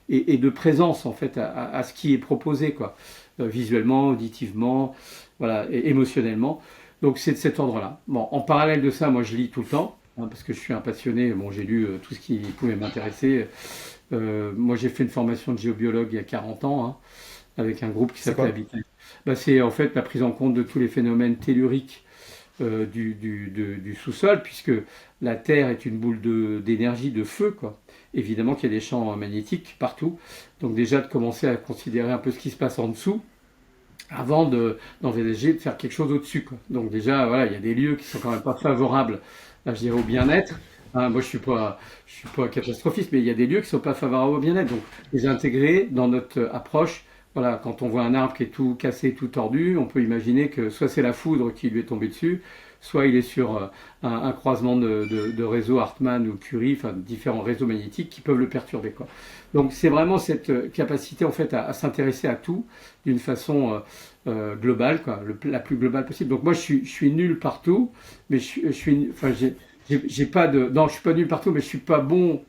[SPEAKER 2] et de présence en fait à ce qui est proposé, quoi. Visuellement, auditivement, voilà, et émotionnellement. Donc c'est de cet ordre-là. Bon, en parallèle de ça, moi je lis tout le temps, hein, parce que je suis un passionné. Bon, j'ai lu tout ce qui pouvait m'intéresser. Moi j'ai fait une formation de géobiologue il y a 40 ans, hein, avec un groupe qui
[SPEAKER 1] C'est
[SPEAKER 2] s'appelait
[SPEAKER 1] quoi?
[SPEAKER 2] Habitat. Bah, c'est en fait la prise en compte de tous les phénomènes telluriques du sous-sol, puisque la Terre est une boule d'énergie, de feu, quoi. Évidemment qu'il y a des champs magnétiques partout. Donc déjà de commencer à considérer un peu ce qui se passe en dessous avant d'envisager de faire quelque chose au-dessus, quoi. Donc déjà, voilà, il y a des lieux qui sont quand même pas favorables, là, je dirais, au bien-être. Hein, moi, je suis pas catastrophiste, mais il y a des lieux qui sont pas favorables au bien-être. Donc les intégrer dans notre approche. Voilà, quand on voit un arbre qui est tout cassé, tout tordu, on peut imaginer que soit c'est la foudre qui lui est tombée dessus, soit il est sur un croisement de réseaux Hartmann ou Curie, enfin différents réseaux magnétiques qui peuvent le perturber, quoi. Donc c'est vraiment cette capacité en fait à s'intéresser à tout d'une façon globale, quoi, la plus globale possible. Donc moi je suis nul partout, mais enfin j'ai pas de, non je suis pas nul partout, mais je suis pas bon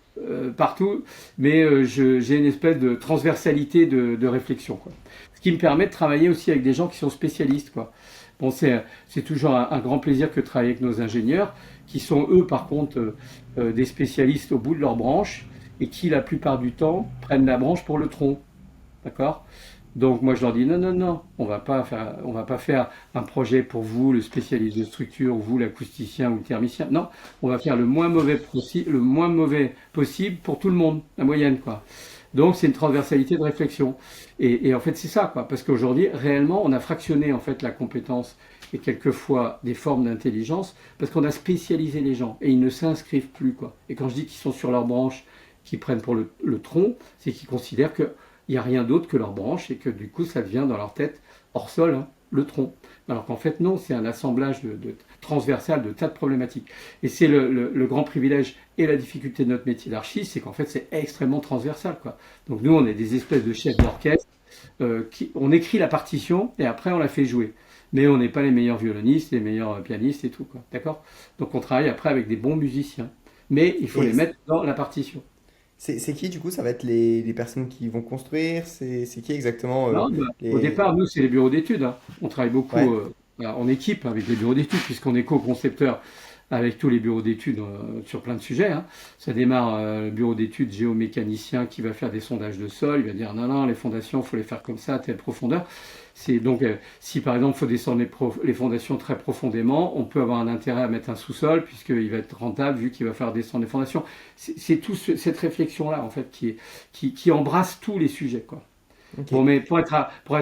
[SPEAKER 2] partout, mais j'ai une espèce de transversalité de réflexion, quoi. Ce qui me permet de travailler aussi avec des gens qui sont spécialistes, quoi. Bon, c'est toujours un grand plaisir que de travailler avec nos ingénieurs, qui sont eux, par contre, des spécialistes au bout de leur branche, et qui, la plupart du temps, prennent la branche pour le tronc. D'accord? Donc moi je leur dis non, non, non, on va pas faire un projet pour vous, le spécialiste de structure, ou vous, l'acousticien ou le thermicien. Non, on va faire le moins mauvais possible pour tout le monde, la moyenne, quoi. Donc c'est une transversalité de réflexion. Et en fait c'est ça, quoi, parce qu'aujourd'hui réellement on a fractionné en fait la compétence et quelquefois des formes d'intelligence parce qu'on a spécialisé les gens et ils ne s'inscrivent plus, quoi. Et quand je dis qu'ils sont sur leur branche, qu'ils prennent pour le tronc, c'est qu'ils considèrent que il n'y a rien d'autre que leur branche et que du coup ça devient dans leur tête hors sol, hein, le tronc. Alors qu'en fait non, c'est un assemblage transversal de tas de problématiques. Et c'est le grand privilège et la difficulté de notre métier d'archi, c'est qu'en fait c'est extrêmement transversal, quoi. Donc nous on est des espèces de chefs d'orchestre, on écrit la partition et après on la fait jouer. Mais on n'est pas les meilleurs violonistes, les meilleurs pianistes et tout, quoi. D'accord? Donc on travaille après avec des bons musiciens. Mais il faut les
[SPEAKER 1] Et
[SPEAKER 2] mettre dans la partition.
[SPEAKER 1] c'est qui du coup? Ça va être les personnes qui vont construire? C'est qui exactement
[SPEAKER 2] Non, bah, au
[SPEAKER 1] les...
[SPEAKER 2] départ, nous, c'est les bureaux d'études, hein. On travaille beaucoup
[SPEAKER 1] Ouais,
[SPEAKER 2] en équipe avec les bureaux d'études, puisqu'on est co-concepteur avec tous les bureaux d'études sur plein de sujets, hein. Ça démarre le bureau d'études géomécanicien qui va faire des sondages de sol, il va dire non, non, les fondations, il faut les faire comme ça, à telle profondeur. C'est donc, si par exemple, il faut descendre les fondations très profondément, on peut avoir un intérêt à mettre un sous-sol, puisqu'il va être rentable vu qu'il va falloir descendre les fondations. C'est toute cette réflexion-là, en fait, qui embrasse tous les sujets, quoi.
[SPEAKER 1] ok.
[SPEAKER 2] Bon, mais pour être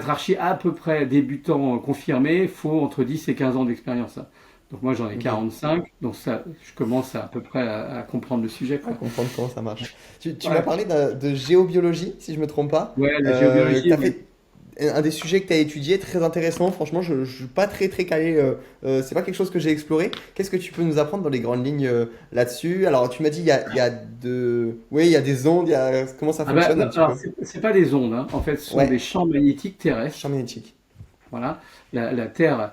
[SPEAKER 2] archi à peu près débutant confirmé, il faut entre 10 et 15 ans d'expérience, hein. Donc moi j'en ai
[SPEAKER 1] Ok.
[SPEAKER 2] 45, donc ça, je commence à peu près à comprendre le sujet,
[SPEAKER 1] À
[SPEAKER 2] quoi.
[SPEAKER 1] comprendre comment ça marche. Tu m'as
[SPEAKER 2] Ouais,
[SPEAKER 1] parlé de géobiologie, si je me trompe pas.
[SPEAKER 2] ouais, la géobiologie,
[SPEAKER 1] T'as
[SPEAKER 2] oui.
[SPEAKER 1] fait un des sujets que tu as étudié, très intéressant. Franchement, je ne suis pas très calé. C'est pas quelque chose que j'ai exploré. Qu'est-ce que tu peux nous apprendre dans les grandes lignes là-dessus? Alors, tu m'as dit il y a oui, il y a des ondes. Comment ça
[SPEAKER 2] Ah bah,
[SPEAKER 1] fonctionne un petit
[SPEAKER 2] alors,
[SPEAKER 1] peu?
[SPEAKER 2] c'est pas des ondes, hein. En fait, ce sont des
[SPEAKER 1] Ouais,
[SPEAKER 2] champs magnétiques
[SPEAKER 1] champ
[SPEAKER 2] terrestres.
[SPEAKER 1] magnétique.
[SPEAKER 2] Voilà. La Terre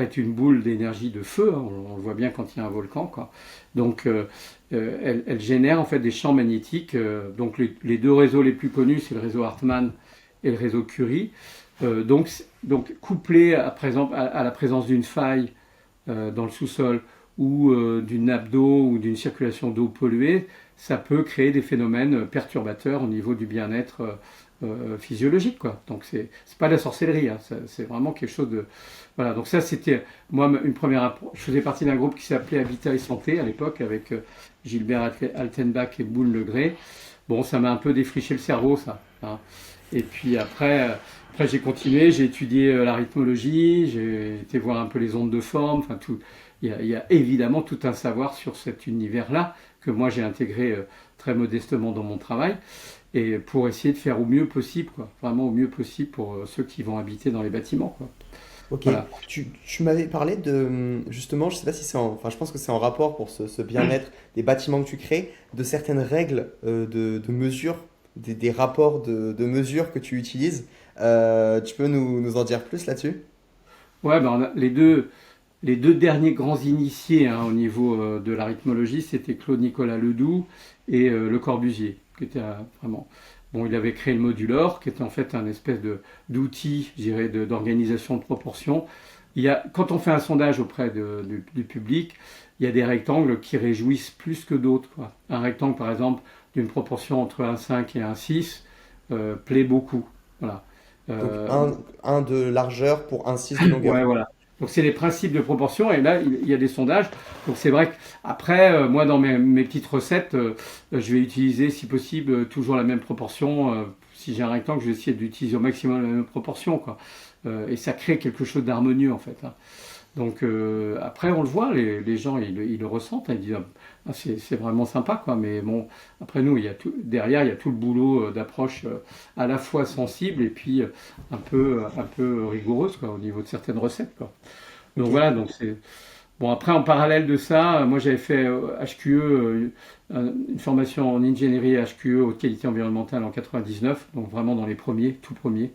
[SPEAKER 2] est une boule d'énergie de feu, hein. On le voit bien quand il y a un volcan, quoi. Donc, elle génère en fait des champs magnétiques. Donc, les deux réseaux les plus connus, c'est le réseau Hartmann et le réseau Curie. Donc couplé à la présence d'une faille dans le sous-sol ou d'une nappe d'eau ou d'une circulation d'eau polluée, ça peut créer des phénomènes perturbateurs au niveau du bien-être physiologique, quoi. Donc c'est pas de la sorcellerie, hein, c'est vraiment quelque chose de voilà. Donc ça c'était moi une première approche. Je faisais partie d'un groupe qui s'appelait Habitat et Santé à l'époque avec Gilbert Altenbach et Boone Legré. Bon, ça m'a un peu défriché le cerveau, ça, hein. Et puis après j'ai continué, j'ai étudié la rythmologie, j'ai été voir un peu les ondes de forme, enfin tout. Il y a évidemment tout un savoir sur cet univers-là que moi j'ai intégré très modestement dans mon travail et pour essayer de faire au mieux possible, quoi. Vraiment au mieux possible pour ceux qui vont habiter dans les bâtiments, quoi.
[SPEAKER 1] Ok,
[SPEAKER 2] Voilà.
[SPEAKER 1] tu m'avais parlé de, justement, je sais pas si c'est enfin je pense que c'est en rapport pour ce bien-être des bâtiments que tu crées, de certaines règles de mesure, des rapports de mesure que tu utilises. Tu peux nous en dire plus là-dessus?
[SPEAKER 2] Ouais, ben les deux derniers grands initiés hein, au niveau de la rythmologie, c'était Claude-Nicolas Ledoux et Le Corbusier, qui était vraiment. Bon, il avait créé le modulor, qui était en fait un espèce d'outil, je dirais, d'organisation de proportion. Quand on fait un sondage auprès du public, il y a des rectangles qui réjouissent plus que d'autres, quoi. Un rectangle, par exemple, d'une proportion entre 1,5 et 1,6 plaît beaucoup. Voilà.
[SPEAKER 1] Donc
[SPEAKER 2] Euh,
[SPEAKER 1] un de largeur pour un 6 de longueur.
[SPEAKER 2] Ouais, voilà. Donc c'est les principes de proportion et là il y a des sondages. Donc c'est vrai qu'après, moi dans mes petites recettes, je vais utiliser si possible toujours la même proportion. Si j'ai un rectangle, je vais essayer d'utiliser au maximum la même proportion, quoi. Et ça crée quelque chose d'harmonieux en fait, hein. Donc après, on le voit, les gens, ils le ressentent, hein, ils disent ah, c'est vraiment sympa, quoi. Mais bon, après nous, derrière, il y a tout le boulot d'approche à la fois sensible et puis un peu rigoureuse, quoi, au niveau de certaines recettes, quoi. Donc
[SPEAKER 1] Ok.
[SPEAKER 2] voilà, donc c'est bon. Après, en parallèle de ça, moi j'avais fait HQE, une formation en ingénierie HQE, haute qualité environnementale en 99, donc vraiment dans les premiers, tout premiers,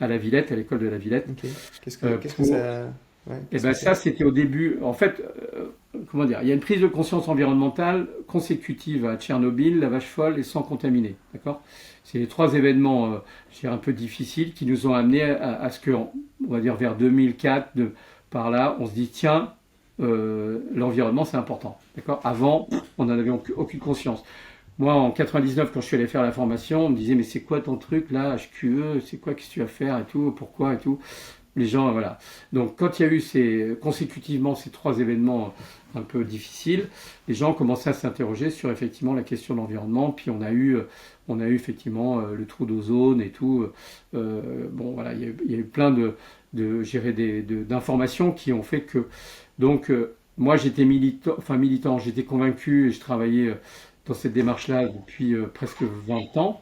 [SPEAKER 2] à la Villette, à l'école de la Villette.
[SPEAKER 1] Ok. Qu'est-ce que
[SPEAKER 2] Pour
[SPEAKER 1] ça... Ouais,
[SPEAKER 2] et
[SPEAKER 1] qu'est-ce que
[SPEAKER 2] ben ça,
[SPEAKER 1] c'est?
[SPEAKER 2] c'était au début. En fait, comment dire, il y a une prise de conscience environnementale consécutive à Tchernobyl, la vache folle et sans contaminer. D'accord. C'est les trois événements, je dirais un peu difficiles, qui nous ont amenés à ce que, on va dire vers 2004, par là, on se dit tiens, l'environnement c'est important. D'accord. Avant, on n'en avait aucune conscience. Moi, en 99, quand je suis allé faire la formation, on me disait mais c'est quoi ton truc là, HQE, c'est quoi, qu'est-ce que tu vas faire et tout, pourquoi et tout. Les gens, voilà. Donc, quand il y a eu consécutivement ces trois événements un peu difficiles, les gens ont commencé à s'interroger sur effectivement la question de l'environnement. Puis on a eu effectivement le trou d'ozone et tout. Bon, voilà, il y a eu plein je dirais d'informations qui ont fait que. Donc, moi, j'étais militant, j'étais convaincu et je travaillais dans cette démarche-là depuis presque 20 ans.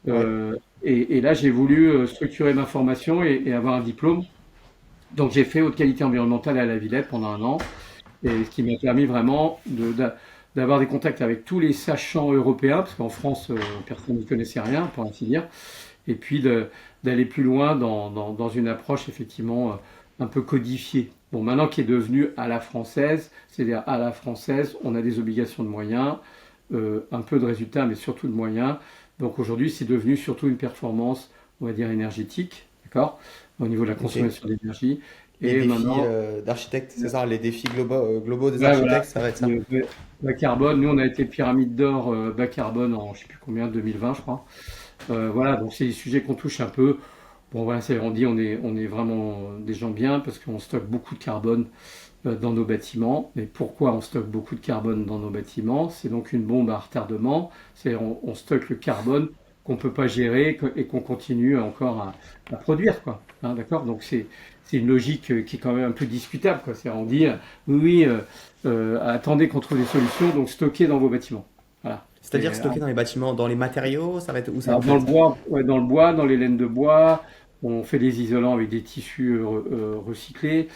[SPEAKER 1] Ouais.
[SPEAKER 2] Euh, et là, j'ai voulu structurer ma formation et avoir un diplôme. Donc, j'ai fait haute qualité environnementale à la Villette pendant un an, et ce qui m'a permis vraiment d'avoir des contacts avec tous les sachants européens, parce qu'en France, personne n'y connaissait rien, pour ainsi dire, et puis d'aller plus loin dans une approche effectivement un peu codifiée. Bon, maintenant qui est devenue à la française, c'est-à-dire à la française, on a des obligations de moyens, un peu de résultats, mais surtout de moyens. Donc aujourd'hui, c'est devenu surtout une performance, on va dire, énergétique, d'accord, au niveau de la
[SPEAKER 1] Ok.
[SPEAKER 2] consommation d'énergie.
[SPEAKER 1] Les
[SPEAKER 2] Et
[SPEAKER 1] défis
[SPEAKER 2] maintenant,
[SPEAKER 1] d'architectes, c'est ça, les défis globaux des
[SPEAKER 2] ouais, voilà,
[SPEAKER 1] architectes, ça va être ça.
[SPEAKER 2] le bas carbone, nous on a été pyramide d'or bas carbone en je sais plus combien, 2020 je crois. Voilà, donc c'est des sujets qu'on touche un peu. Bon voilà, on dit on est vraiment des gens bien parce qu'on stocke beaucoup de carbone dans nos bâtiments. Mais pourquoi on stocke beaucoup de carbone dans nos bâtiments? C'est donc une bombe à retardement. C'est on stocke le carbone qu'on ne peut pas gérer et qu'on continue encore à produire, quoi. Hein, d'accord? Donc c'est une logique qui est quand même un peu discutable, quoi. C'est on dit oui, oui, attendez qu'on trouve des solutions, donc stockez dans vos bâtiments. Voilà.
[SPEAKER 1] C'est-à-dire stocker dans les bâtiments, dans les matériaux, ça va être où ça
[SPEAKER 2] Alors, dans le
[SPEAKER 1] concrètement?
[SPEAKER 2] bois, ouais, dans le bois, dans les laines de bois, on fait des isolants avec des tissus recyclés.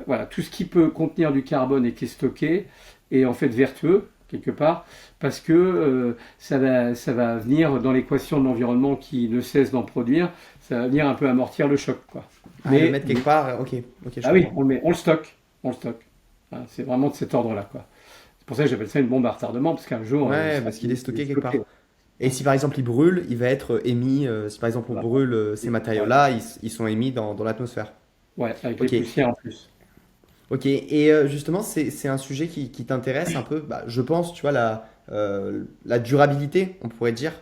[SPEAKER 2] Voilà, tout ce qui peut contenir du carbone et qui est stocké est en fait vertueux quelque part parce que ça va venir dans l'équation de l'environnement qui ne cesse d'en produire. Ça va venir un peu amortir le choc, quoi.
[SPEAKER 1] Ah, le
[SPEAKER 2] Mais
[SPEAKER 1] mettre quelque part, ok, ok, je
[SPEAKER 2] ah oui,
[SPEAKER 1] comprends.
[SPEAKER 2] on le stocke, on le stocke. Hein, c'est vraiment de cet ordre-là, quoi. C'est pour ça que j'appelle ça une bombe à retardement parce qu'un jour, il
[SPEAKER 1] Ouais,
[SPEAKER 2] sera
[SPEAKER 1] parce qu'il est stocké quelque
[SPEAKER 2] stocké.
[SPEAKER 1] part. Et si par exemple il brûle, il va être émis, si par exemple on
[SPEAKER 2] Voilà.
[SPEAKER 1] brûle ces matériaux-là, ils sont émis dans l'atmosphère.
[SPEAKER 2] Ouais, avec les
[SPEAKER 1] Ok,
[SPEAKER 2] poussières en plus.
[SPEAKER 1] Ok, et justement, c'est un sujet qui t'intéresse un peu, bah, je pense, tu vois, la durabilité, on pourrait dire,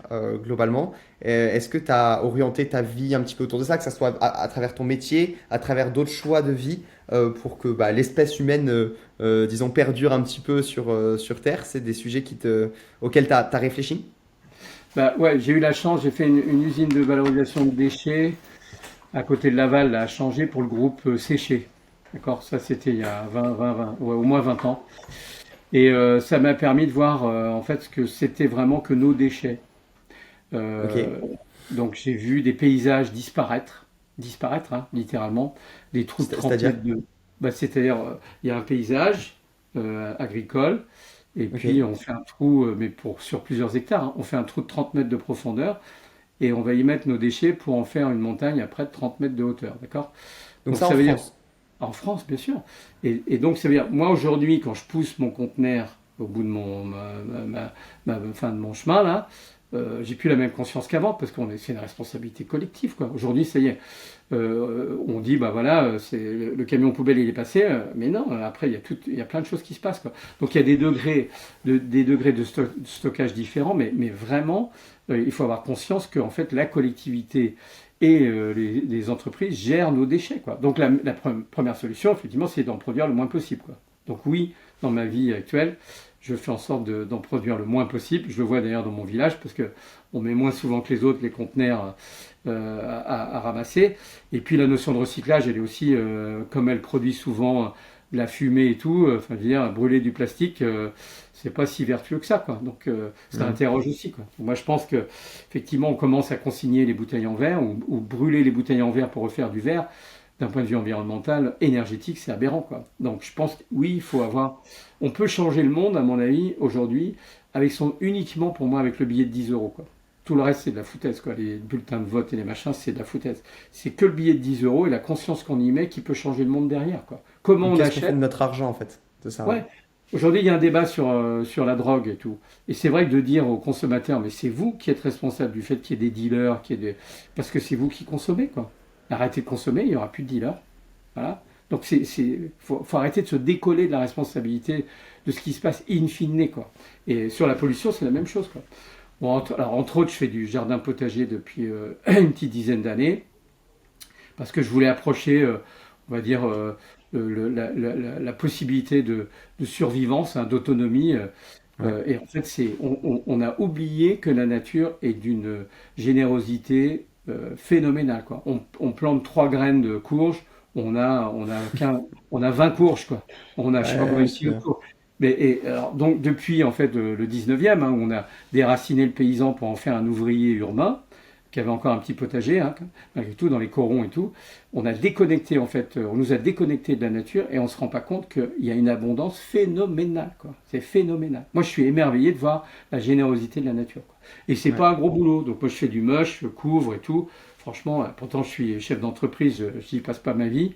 [SPEAKER 1] globalement. Est-ce que tu as orienté ta vie un petit peu autour de ça, que ce soit à travers ton métier, à travers d'autres choix de vie, pour que bah, l'espèce humaine, disons, perdure un petit peu sur Terre? C'est des sujets auxquels tu as réfléchi?
[SPEAKER 2] Bah ouais, j'ai eu la chance, j'ai fait une usine de valorisation de déchets à côté de Laval, là, à Changé pour le groupe Séché. D'accord, ça c'était il y a 20, ouais, au moins 20 ans. Et ça m'a permis de voir en fait ce que c'était vraiment que nos déchets.
[SPEAKER 1] Ok,
[SPEAKER 2] Euh, donc j'ai vu des paysages disparaître hein, littéralement, des trous de 30
[SPEAKER 1] c'est-à-dire?
[SPEAKER 2] mètres de... Bah, c'est-à-dire, il y a un paysage agricole, et
[SPEAKER 1] Ok,
[SPEAKER 2] puis on fait un trou, mais sur plusieurs hectares, hein, on fait un trou de 30 mètres de profondeur, et on va y mettre nos déchets pour en faire une montagne à près de 30 mètres de hauteur, d'accord?
[SPEAKER 1] donc
[SPEAKER 2] Donc
[SPEAKER 1] ça en
[SPEAKER 2] ça veut dire,
[SPEAKER 1] France.
[SPEAKER 2] en France, bien sûr. Et donc ça veut dire, moi aujourd'hui, quand je pousse mon conteneur au bout de fin de mon chemin, là, j'ai plus la même conscience qu'avant, parce c'est une responsabilité collective, quoi. Aujourd'hui, ça y est, on dit, bah voilà, le camion poubelle, il est passé, mais non, après, il y a plein de choses qui se passent, quoi. Donc il y a des degrés de stockage différents, mais vraiment, il faut avoir conscience que, en fait, la collectivité et les entreprises gèrent nos déchets, quoi. Donc première solution, effectivement, c'est d'en produire le moins possible, quoi. Donc oui, dans ma vie actuelle, je fais en sorte d'en produire le moins possible. Je le vois d'ailleurs dans mon village, parce que on met moins souvent que les autres les conteneurs à ramasser. Et puis la notion de recyclage, elle est aussi, comme elle produit souvent de la fumée et tout, enfin, je veux dire, brûler du plastique, c'est pas si vertueux que ça, quoi. Donc ça
[SPEAKER 1] Hmm.
[SPEAKER 2] interroge aussi, quoi. Moi, je pense que effectivement, on commence à consigner les bouteilles en verre ou brûler les bouteilles en verre pour refaire du verre. D'un point de vue environnemental, énergétique, c'est aberrant, quoi. Donc, je pense que oui, il faut avoir. On peut changer le monde, à mon avis, aujourd'hui, uniquement pour moi avec le billet de 10 euros, quoi. Tout le reste, c'est de la foutaise, quoi. Les bulletins de vote et les machins, c'est de la foutaise. C'est que le billet de 10 euros et la conscience qu'on y met qui peut changer le monde derrière, quoi. Comment
[SPEAKER 1] Donc
[SPEAKER 2] on
[SPEAKER 1] qu'est-ce qu'on fait
[SPEAKER 2] achète?
[SPEAKER 1] de notre argent en fait? C'est ça, ouais.
[SPEAKER 2] Ouais. Aujourd'hui, il y a un débat sur la drogue et tout. Et c'est vrai que de dire aux consommateurs, mais c'est vous qui êtes responsable du fait qu'il y ait des dealers, parce que c'est vous qui consommez, quoi. Arrêtez de consommer, il n'y aura plus de dealers. Voilà. Donc faut arrêter de se décoller de la responsabilité de ce qui se passe in fine, quoi. Et sur la pollution, c'est la même chose, quoi. Bon, alors, entre autres, je fais du jardin potager depuis une petite dizaine d'années, parce que je voulais approcher, on va dire, la possibilité de survivance, hein, d'autonomie.
[SPEAKER 1] Ouais.
[SPEAKER 2] Et en fait, on a oublié que la nature est d'une générosité phénoménale, quoi. On plante 3 graines de courge, on a 20 courges, quoi. On a je sais pas combien
[SPEAKER 1] Ouais,
[SPEAKER 2] de
[SPEAKER 1] je
[SPEAKER 2] kilos de
[SPEAKER 1] peux.
[SPEAKER 2] courges. Alors, donc depuis en fait le 19e, hein, où on a déraciné le paysan pour en faire un ouvrier urbain, qui avait encore un petit potager, hein, malgré tout, dans les corons et tout, on a déconnecté en fait, on nous a déconnecté de la nature et on se rend pas compte qu'il y a une abondance phénoménale, quoi. C'est phénoménal. Moi, je suis émerveillé de voir la générosité de la nature, quoi. Et c'est
[SPEAKER 1] Ouais.
[SPEAKER 2] pas un gros boulot. Donc moi, je fais du moche, je couvre et tout. Franchement, pourtant, je suis chef d'entreprise, je n'y passe pas ma vie.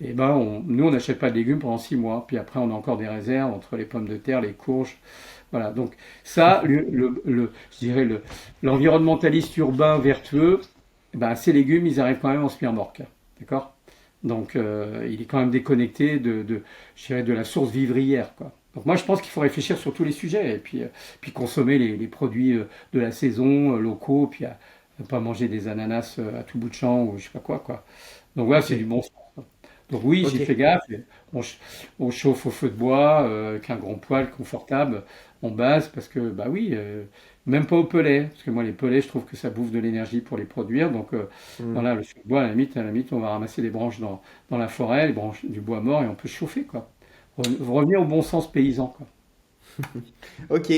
[SPEAKER 2] Et ben, nous, on n'achète pas de légumes pendant 6 mois. Puis après, on a encore des réserves entre les pommes de terre, les courges. Voilà. Donc ça, je dirais l'environnementaliste urbain vertueux, ben, ces légumes, ils arrivent quand même en semi-remorque. D'accord. Donc, il est quand même déconnecté je dirais, de la source vivrière, quoi. Donc moi, je pense qu'il faut réfléchir sur tous les sujets et puis consommer les produits de la saison, locaux, puis à pas manger des ananas à tout bout de champ ou je sais pas quoi, quoi. Donc voilà,
[SPEAKER 1] Ok.
[SPEAKER 2] c'est du bon sens, quoi. Donc oui,
[SPEAKER 1] Ok.
[SPEAKER 2] j'y fais gaffe. On chauffe au feu de bois avec un grand poêle confortable en base parce que bah oui, même pas au pellet parce que moi les pellets, je trouve que ça bouffe de l'énergie pour les produire. Donc
[SPEAKER 1] Hmm.
[SPEAKER 2] voilà, le feu de bois à la limite, on va ramasser des branches dans la forêt, les branches du bois mort et on peut chauffer, quoi. Revenir au bon sens paysan, quoi.
[SPEAKER 1] Ok,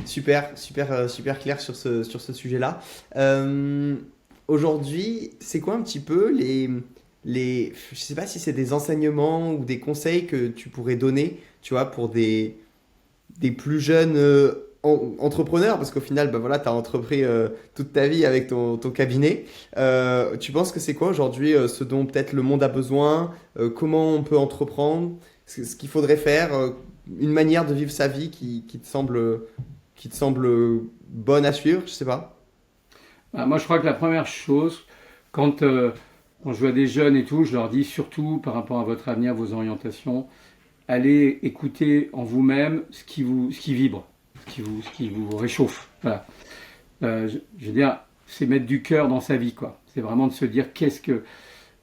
[SPEAKER 1] super, super, super clair sur ce sujet-là. Euh, Aujourd'hui, c'est quoi un petit peu je sais pas si c'est des enseignements ou des conseils que tu pourrais donner, tu vois, pour des plus jeunes entrepreneurs, parce qu'au final, bah voilà, tu as entrepris toute ta vie avec ton cabinet. Tu penses que c'est quoi aujourd'hui ce dont peut-être le monde a besoin, comment on peut entreprendre, ce qu'il faudrait faire, une manière de vivre sa vie qui te semble bonne à suivre, je sais pas.
[SPEAKER 2] Bah, moi, je crois que la première chose, quand, quand je vois des jeunes et tout, je leur dis surtout par rapport à votre avenir, vos orientations, allez écouter en vous-même ce qui vibre, ce qui vous réchauffe. Voilà. Je veux dire, c'est mettre du cœur dans sa vie, quoi. C'est vraiment de se dire qu'est-ce que.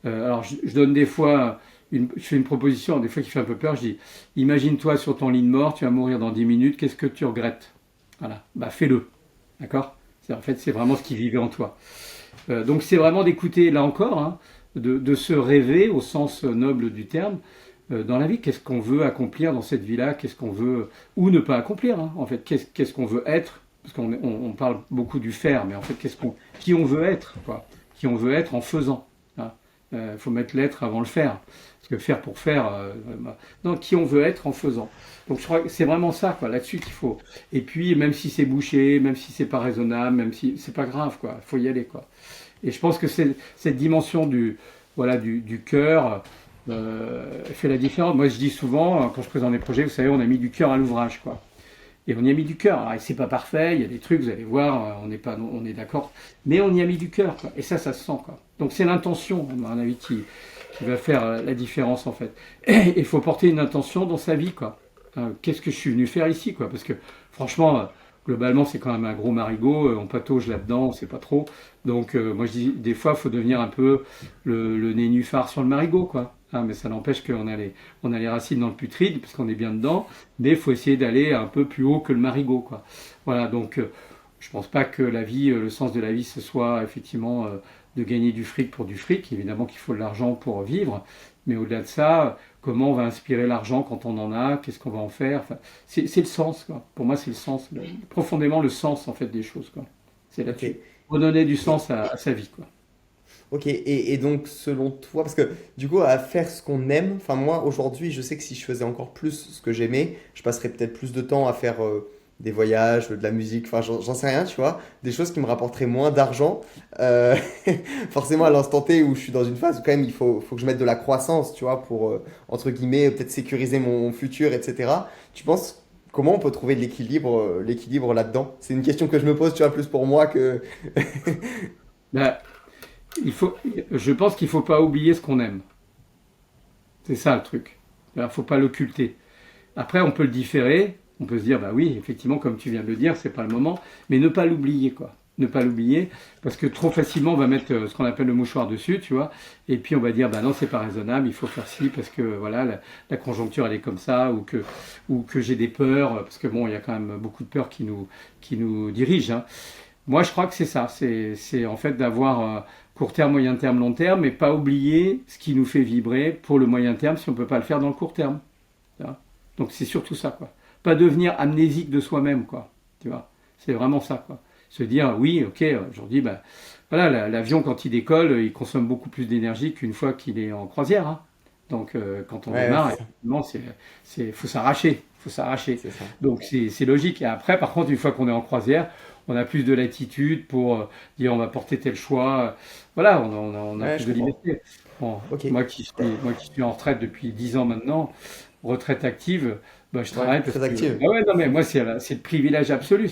[SPEAKER 2] Alors, je donne des fois, je fais une proposition, des fois qui fait un peu peur. Je dis, imagine-toi sur ton lit de mort, tu vas mourir dans 10 minutes, qu'est-ce que tu regrettes? Voilà, bah fais-le, d'accord? En fait, c'est vraiment ce qui vivait en toi. Donc, c'est vraiment d'écouter, là encore, hein, de se rêver au sens noble du terme dans la vie. Qu'est-ce qu'on veut accomplir dans cette vie-là? Qu'est-ce qu'on veut ou ne pas accomplir, hein, en fait, qu'est-ce qu'on veut être? Parce qu'on parle beaucoup du faire, mais en fait, qui on veut être, quoi? Qui on veut être en faisant. Hein. Faut mettre l'être avant le faire. Parce que faire pour faire, non, qui on veut être en faisant. Donc je crois que c'est vraiment ça, quoi, là-dessus qu'il faut. Et puis, même si c'est bouché, même si c'est pas raisonnable, même si c'est pas grave, quoi, il faut y aller, quoi. Et je pense que cette dimension voilà, du cœur fait la différence. Moi, je dis souvent, quand je présente des projets, vous savez, on a mis du cœur à l'ouvrage, quoi. Et on y a mis du cœur. Alors, c'est pas parfait, il y a des trucs, vous allez voir, on est d'accord, mais on y a mis du cœur, quoi. Et ça se sent, quoi. Donc c'est l'intention, à mon avis, qui va faire la différence, en fait. Et il faut porter une intention dans sa vie, quoi. Qu'est-ce que je suis venu faire ici, quoi? Parce que franchement, globalement, c'est quand même un gros marigot, on patauge là-dedans, on sait pas trop. Donc moi je dis, des fois, il faut devenir un peu le nénuphar sur le marigot, quoi. Mais ça n'empêche on a les racines dans le putride, parce qu'on est bien dedans, mais il faut essayer d'aller un peu plus haut que le marigot, quoi. Voilà, donc je pense pas que la vie, le sens de la vie, ce soit effectivement de gagner du fric pour du fric. Évidemment qu'il faut de l'argent pour vivre, mais au-delà de ça, comment on va inspirer l'argent quand on en a, qu'est-ce qu'on va en faire. Enfin, c'est le sens, quoi. Pour moi, c'est le sens, profondément le sens en fait des choses, quoi. C'est
[SPEAKER 1] Ok.
[SPEAKER 2] là-dessus. Redonner du sens à sa vie, quoi.
[SPEAKER 1] Ok, et donc selon toi, parce que du coup, à faire ce qu'on aime, enfin moi aujourd'hui, je sais que si je faisais encore plus ce que j'aimais, je passerais peut-être plus de temps à faire des voyages, de la musique, enfin j'en sais rien, tu vois, des choses qui me rapporteraient moins d'argent. Euh, Forcément, à l'instant T où je suis dans une phase où quand même faut que je mette de la croissance, tu vois, pour entre guillemets peut-être sécuriser mon futur, etc. Tu penses comment on peut trouver de l'équilibre là-dedans? C'est une question que je me pose, tu vois, plus pour moi que.
[SPEAKER 2] Là, je pense qu'il faut pas oublier ce qu'on aime. C'est ça le truc. Il faut pas l'occulter. Après, on peut le différer, on peut se dire, bah oui, effectivement, comme tu viens de le dire, c'est pas le moment, mais ne pas l'oublier, quoi. Ne pas l'oublier, parce que trop facilement, on va mettre ce qu'on appelle le mouchoir dessus, tu vois, et puis on va dire, bah non, c'est pas raisonnable, il faut faire ci, parce que voilà, la conjoncture, elle est comme ça, ou que j'ai des peurs, parce que bon, il y a quand même beaucoup de peurs qui nous dirigent. Hein. Moi, je crois que c'est ça, c'est en fait d'avoir court terme, moyen terme, long terme, mais pas oublier ce qui nous fait vibrer pour le moyen terme si on peut pas le faire dans le court terme. Tu vois. Donc c'est surtout ça, quoi. Pas devenir amnésique de soi-même, quoi. Tu vois. C'est vraiment ça, quoi. Se dire, oui, ok, aujourd'hui, bah, voilà, l'avion, quand il décolle, il consomme beaucoup plus d'énergie qu'une fois qu'il est en croisière. Hein. Donc, quand on
[SPEAKER 1] Ouais, ouais,
[SPEAKER 2] démarre,
[SPEAKER 1] c'est ça.
[SPEAKER 2] effectivement, faut s'arracher. Faut s'arracher.
[SPEAKER 1] C'est ça.
[SPEAKER 2] Donc, c'est logique. Et après, par contre, une fois qu'on est en croisière, on a plus de latitude pour dire on va porter tel choix. Voilà, on a
[SPEAKER 1] Ouais,
[SPEAKER 2] plus
[SPEAKER 1] je
[SPEAKER 2] de
[SPEAKER 1] comprends.
[SPEAKER 2] liberté. Bon,
[SPEAKER 1] Ok.
[SPEAKER 2] moi qui suis en retraite depuis 10 ans maintenant, retraite active, bah, je
[SPEAKER 1] Ouais,
[SPEAKER 2] travaille parce
[SPEAKER 1] très
[SPEAKER 2] que.
[SPEAKER 1] active.
[SPEAKER 2] Ah ouais, non, mais moi, c'est le privilège absolu.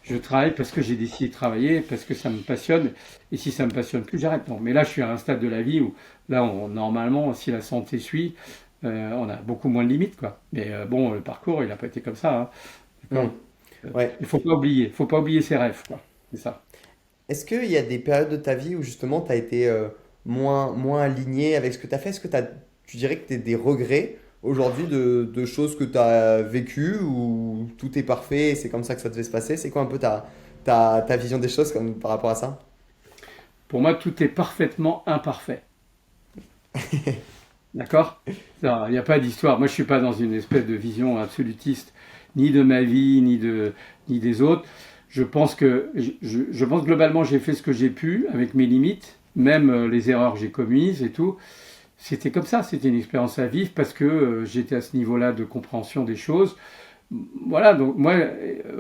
[SPEAKER 2] Je travaille parce que j'ai décidé de travailler, parce que ça me passionne. Et si ça me passionne plus, j'arrête. Non, mais là, je suis à un stade de la vie où, là, normalement, si la santé suit, on a beaucoup moins de limites, quoi. Mais bon, le parcours, il n'a pas été comme ça. Hein.
[SPEAKER 1] Hmm.
[SPEAKER 2] D'accord?
[SPEAKER 1] Ouais.
[SPEAKER 2] Il faut pas oublier ses rêves, quoi. C'est ça.
[SPEAKER 1] Est-ce qu'il y a des périodes de ta vie où justement tu as été moins aligné avec ce que tu as fait? Est-ce que tu dirais que tu as des regrets aujourd'hui de choses que tu as vécues ou tout est parfait et c'est comme ça que ça devait se passer? C'est quoi un peu ta vision des choses par rapport à ça?
[SPEAKER 2] Pour moi, tout est parfaitement imparfait. D'accord? Il n'y a pas d'histoire. Moi, je suis pas dans une espèce de vision absolutiste, ni de ma vie, ni des autres. Je pense que globalement, j'ai fait ce que j'ai pu avec mes limites, même les erreurs que j'ai commises et tout. C'était comme ça, c'était une expérience à vivre parce que j'étais à ce niveau-là de compréhension des choses. Voilà, donc moi,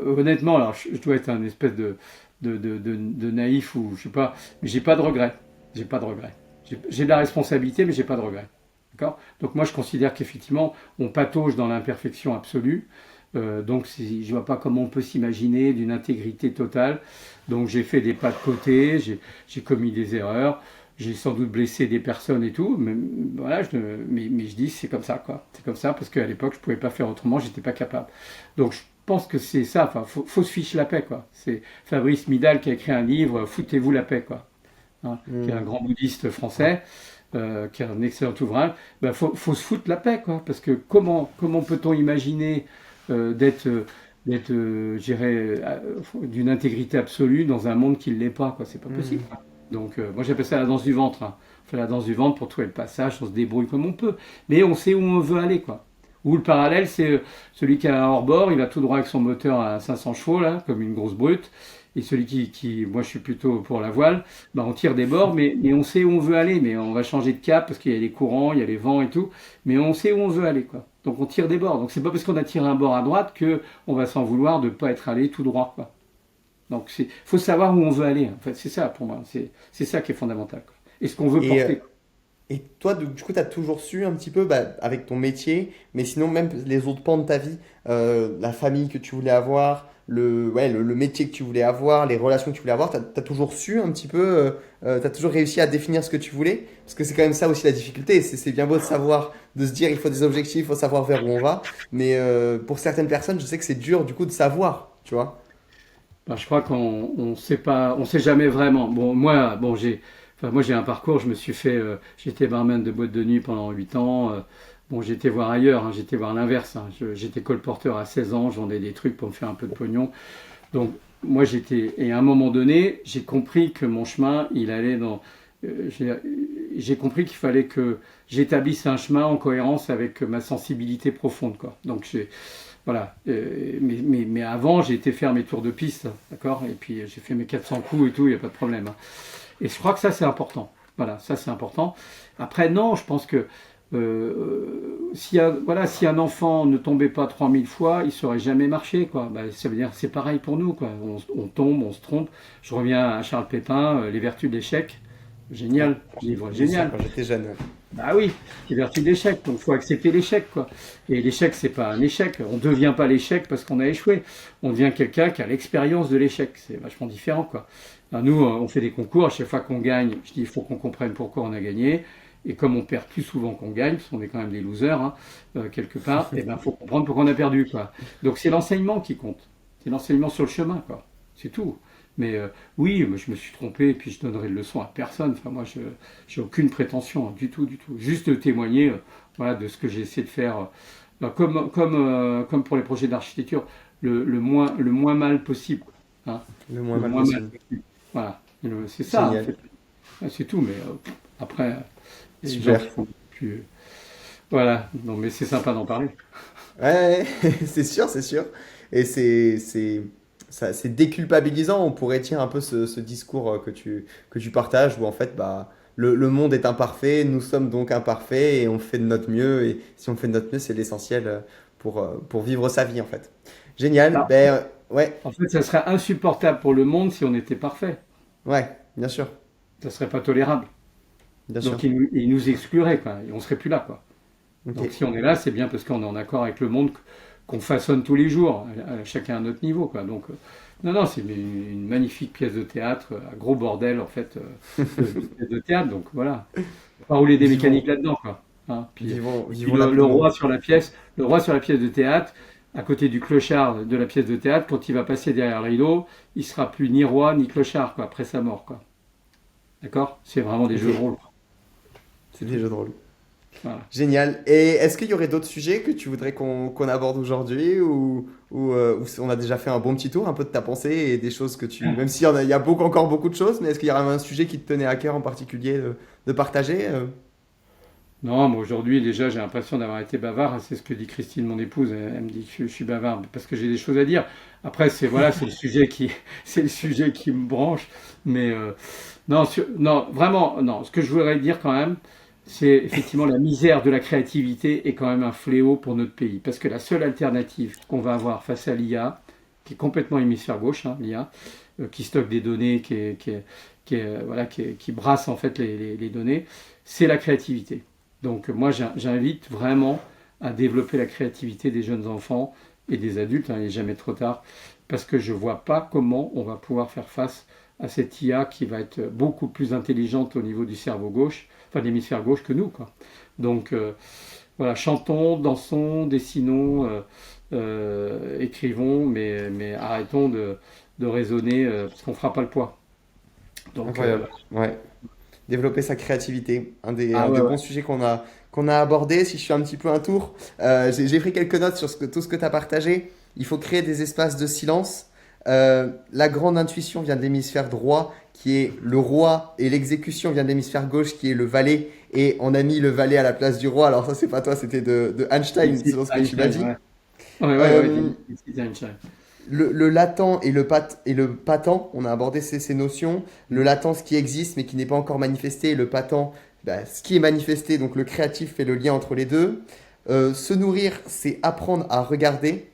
[SPEAKER 2] honnêtement, alors je dois être un espèce de naïf ou je sais pas, mais j'ai pas de regrets. J'ai pas de regrets. J'ai de la responsabilité, mais j'ai pas de regrets. D'accord. Donc moi, je considère qu'effectivement, on patauge dans l'imperfection absolue. Donc je vois pas comment on peut s'imaginer d'une intégrité totale. Donc j'ai fait des pas de côté, j'ai commis des erreurs. j'ai sans doute blessé des personnes et tout, mais voilà, mais je dis c'est comme ça, quoi. C'est comme ça parce qu'à l'époque, je pouvais pas faire autrement, j'étais pas capable. Donc je pense que c'est ça, enfin, faut se fiche la paix, quoi. C'est Fabrice Midal qui a écrit un livre, Foutez-vous la paix, quoi. Hein, qui est un
[SPEAKER 1] Hmm.
[SPEAKER 2] grand bouddhiste français, qui a un excellent ouvrage. Ben, faut se foutre la paix, quoi. Parce que comment peut-on imaginer d'être je dirais, d'une intégrité absolue dans un monde qui ne l'est pas, quoi. C'est pas possible.
[SPEAKER 1] Hmm.
[SPEAKER 2] Donc, moi j'appelle ça la danse du ventre, hein. On fait la danse du ventre pour trouver le passage, on se débrouille comme on peut. Mais on sait où on veut aller, quoi. Ou le parallèle, c'est celui qui a un hors-bord, il va tout droit avec son moteur à 500 chevaux, là, comme une grosse brute. Et celui moi je suis plutôt pour la voile, bah, on tire des bords, mais on sait où on veut aller, mais on va changer de cap parce qu'il y a les courants, il y a les vents et tout, mais on sait où on veut aller, quoi. Donc on tire des bords. Donc c'est pas parce qu'on a tiré un bord à droite que on va s'en vouloir de ne pas être allé tout droit, quoi. Donc il faut savoir où on veut aller. En fait, c'est ça pour moi. C'est ça qui est fondamental, quoi. Et ce qu'on veut
[SPEAKER 1] Et,
[SPEAKER 2] porter.
[SPEAKER 1] et toi, du coup, tu as toujours su un petit peu, bah, avec ton métier, mais sinon même les autres pans de ta vie, la famille que tu voulais avoir, le métier que tu voulais avoir, les relations que tu voulais avoir, tu as toujours su un petit peu, tu as toujours réussi à définir ce que tu voulais, parce que c'est quand même ça aussi la difficulté, c'est bien beau de savoir, de se dire il faut des objectifs, il faut savoir vers où on va, mais pour certaines personnes, je sais que c'est dur du coup de savoir, tu vois.
[SPEAKER 2] Ben, je crois qu'on sait pas, on sait jamais vraiment. Bon, moi, moi j'ai un parcours. Je me suis fait, j'étais barman de boîte de nuit pendant 8 ans. Bon, j'étais voir ailleurs, hein, j'étais voir l'inverse, hein. J'étais colporteur à 16 ans, je vendais des trucs pour me faire un peu de pognon. Donc, et à un moment donné, j'ai compris que mon chemin, il allait dans. J'ai compris qu'il fallait que j'établisse un chemin en cohérence avec ma sensibilité profonde, quoi. Donc, voilà. Mais avant, j'ai été faire mes tours de piste, d'accord. Et puis, j'ai fait mes 400 coups et tout, il n'y a pas de problème, hein. Et je crois que ça, c'est important. Voilà, ça, c'est important. Après, non, je pense que voilà, si un enfant ne tombait pas 3000 fois, il ne saurait jamais marcher, quoi. Bah, ça veut dire c'est pareil pour nous, quoi. On tombe, on se trompe. Je reviens à Charles Pépin, Les Vertus de l'échec.
[SPEAKER 1] Ouais,
[SPEAKER 2] Génial, livre
[SPEAKER 1] bien sûr,
[SPEAKER 2] génial.
[SPEAKER 1] quand j'étais jeune. Ouais.
[SPEAKER 2] Bah oui, Les Vertus de l'échec. Donc, il faut accepter l'échec, quoi. Et l'échec, c'est pas un échec. On ne devient pas l'échec parce qu'on a échoué. On devient quelqu'un qui a l'expérience de l'échec. C'est vachement différent, quoi. Ben, nous, on fait des concours. À chaque fois qu'on gagne, je dis il faut qu'on comprenne pourquoi on a gagné. Et comme on perd plus souvent qu'on gagne, parce qu'on est quand même des losers, hein, quelque part, et ben faut comprendre pourquoi on a perdu, quoi. Donc c'est l'enseignement qui compte. C'est l'enseignement sur le chemin, quoi. C'est tout. Mais oui, moi, je me suis trompé et puis je donnerai de leçon à personne. Enfin, moi, je j'ai aucune prétention, hein, du tout, du tout. Juste de témoigner, voilà, de ce que j'ai essayé de faire, comme pour les projets d'architecture, le moins mal possible, hein,
[SPEAKER 1] Le moins
[SPEAKER 2] le
[SPEAKER 1] mal
[SPEAKER 2] moins mal
[SPEAKER 1] possible.
[SPEAKER 2] possible. Voilà. C'est ça, en
[SPEAKER 1] Génial.
[SPEAKER 2] fait. Ouais, c'est tout. Mais après, les gens qui
[SPEAKER 1] Super.
[SPEAKER 2] font plus. Voilà. Non, mais c'est sympa d'en parler.
[SPEAKER 1] Ouais, c'est sûr, c'est sûr. Et c'est déculpabilisant. On pourrait dire un peu ce discours que tu partages où en fait, bah, le monde est imparfait, nous sommes donc imparfaits et on fait de notre mieux. Et si on fait de notre mieux, c'est l'essentiel pour vivre sa vie en fait. Génial.
[SPEAKER 2] Alors,
[SPEAKER 1] Ben, ouais,
[SPEAKER 2] en fait, ça serait insupportable pour le monde si on était parfait.
[SPEAKER 1] ouais, bien sûr,
[SPEAKER 2] Ça serait pas tolérable.
[SPEAKER 1] bien sûr.
[SPEAKER 2] Donc, il nous exclurait, quoi. Et on serait plus là, quoi.
[SPEAKER 1] Ok.
[SPEAKER 2] Donc, si on est là, c'est bien parce qu'on est en accord avec le monde qu'on façonne tous les jours, chacun à notre niveau, quoi. Donc, non, non, c'est une magnifique pièce de théâtre, un gros bordel, en fait, de pièce de théâtre. Donc, voilà. Faut pas rouler des
[SPEAKER 1] Vivons,
[SPEAKER 2] mécaniques là-dedans, quoi. Hein. Puis
[SPEAKER 1] vivons-la
[SPEAKER 2] le
[SPEAKER 1] pleinement.
[SPEAKER 2] roi sur la pièce, le roi sur la pièce de théâtre, à côté du clochard de la pièce de théâtre, quand il va passer derrière le rideau, il sera plus ni roi ni clochard, quoi, après sa mort, quoi. D'accord? C'est vraiment des
[SPEAKER 1] Ok,
[SPEAKER 2] jeux de rôle, quoi.
[SPEAKER 1] c'est
[SPEAKER 2] C'est
[SPEAKER 1] des
[SPEAKER 2] tout.
[SPEAKER 1] jeux de rôle.
[SPEAKER 2] Voilà.
[SPEAKER 1] Génial. Et est-ce qu'il y aurait d'autres sujets que tu voudrais qu'on aborde aujourd'hui ou on a déjà fait un bon petit tour un peu de ta pensée et des choses que tu... Même s'il y en a, il y a encore beaucoup de choses, mais est-ce qu'il y aurait un sujet qui te tenait à cœur en particulier de partager
[SPEAKER 2] Non, moi aujourd'hui déjà j'ai l'impression d'avoir été bavard, c'est ce que dit Christine, mon épouse, elle me dit que je suis bavard parce que j'ai des choses à dire. Après c'est voilà, c'est le sujet qui c'est le sujet qui me branche, mais non, non, vraiment non, ce que je voudrais dire quand même, c'est effectivement la misère de la créativité est quand même un fléau pour notre pays parce que la seule alternative qu'on va avoir face à l'IA, qui est complètement hémisphère gauche, hein, l'IA, qui stocke des données, voilà, qui brasse en fait les données, c'est la créativité. Donc moi j'invite vraiment à développer la créativité des jeunes enfants et des adultes, hein, il n'est jamais trop tard, parce que je ne vois pas comment on va pouvoir faire face à cette IA qui va être beaucoup plus intelligente au niveau du cerveau gauche, enfin de l'hémisphère gauche que nous, quoi. Donc voilà, chantons, dansons, dessinons, écrivons, mais arrêtons de raisonner parce qu'on ne fera pas le poids. Donc
[SPEAKER 1] Incroyable. Ouais. Développer sa créativité,
[SPEAKER 2] ah
[SPEAKER 1] un
[SPEAKER 2] ouais,
[SPEAKER 1] des
[SPEAKER 2] ouais.
[SPEAKER 1] bons sujets qu'on a abordé. Si je fais un petit peu un tour, j'ai pris quelques notes sur tout ce que tu as partagé. Il faut créer des espaces de silence. La grande intuition vient de l'hémisphère droit, qui est le roi, et l'exécution vient de l'hémisphère gauche, qui est le valet. Et on a mis le valet à la place du roi. Alors ça, c'est pas toi, c'était de Einstein,
[SPEAKER 2] Ici,
[SPEAKER 1] selon ce que tu m'as
[SPEAKER 2] Einstein,
[SPEAKER 1] dit.
[SPEAKER 2] ouais. Ouais, ouais, ouais,
[SPEAKER 1] Euh,
[SPEAKER 2] ici, Einstein.
[SPEAKER 1] le latent et le patent, on a abordé ces notions. Le latent, ce qui existe mais qui n'est pas encore manifesté, et le patent, bah, ce qui est manifesté, donc le créatif fait le lien entre les deux. Se nourrir, c'est apprendre à regarder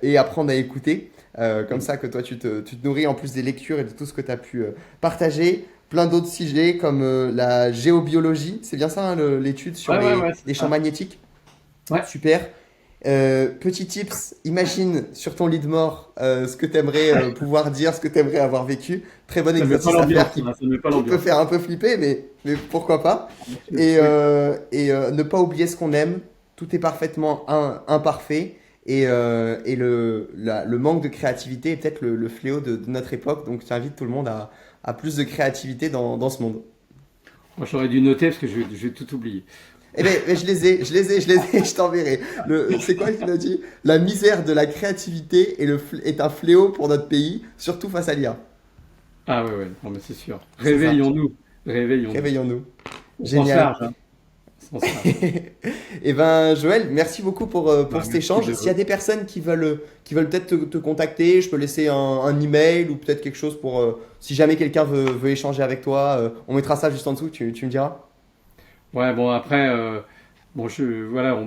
[SPEAKER 1] et apprendre à écouter. Comme ça que toi, tu te nourris en plus des lectures et de tout ce que tu as pu partager. Plein d'autres sujets comme la géobiologie, c'est bien ça, hein, l'étude sur
[SPEAKER 2] Ouais, ouais, ouais, c'est
[SPEAKER 1] les champs
[SPEAKER 2] ça.
[SPEAKER 1] magnétiques.
[SPEAKER 2] Ouais,
[SPEAKER 1] Super. Petit tips, imagine sur ton lit de mort ce que tu aimerais pouvoir dire, ce que tu aimerais avoir vécu. Très bon
[SPEAKER 2] ça ne met pas
[SPEAKER 1] exercice à faire
[SPEAKER 2] l'ambiance, là, ça ne met pas
[SPEAKER 1] qui peut
[SPEAKER 2] l'ambiance.
[SPEAKER 1] faire un peu flipper, mais pourquoi pas.
[SPEAKER 2] Oui.
[SPEAKER 1] Ne pas oublier ce qu'on aime. Tout est parfaitement imparfait. Le manque de créativité est peut-être le fléau de notre époque. Donc j'invite tout le monde à plus de créativité dans ce monde.
[SPEAKER 2] Moi, j'aurais dû noter parce que je vais tout oublier.
[SPEAKER 1] Eh bien, je les ai, je t'enverrai. C'est quoi qu'il a dit? La misère de la créativité est un fléau pour notre pays, surtout face à l'IA.
[SPEAKER 2] Ah ouais, ouais, non, mais c'est sûr.
[SPEAKER 1] C'est ça.
[SPEAKER 2] Réveillons-nous, réveillons-nous.
[SPEAKER 1] Réveillons-nous.
[SPEAKER 2] On s'en
[SPEAKER 1] Génial.
[SPEAKER 2] charge, hein. On s'en charge.
[SPEAKER 1] Eh ben, Joël, merci beaucoup
[SPEAKER 2] Bah,
[SPEAKER 1] pour cet
[SPEAKER 2] merci
[SPEAKER 1] échange. S'il y a des personnes qui veulent peut-être te contacter, je peux laisser un email ou peut-être quelque chose pour, si jamais quelqu'un veut échanger avec toi, on mettra ça juste en dessous, tu me diras.
[SPEAKER 2] Ouais, bon, après, bon, voilà,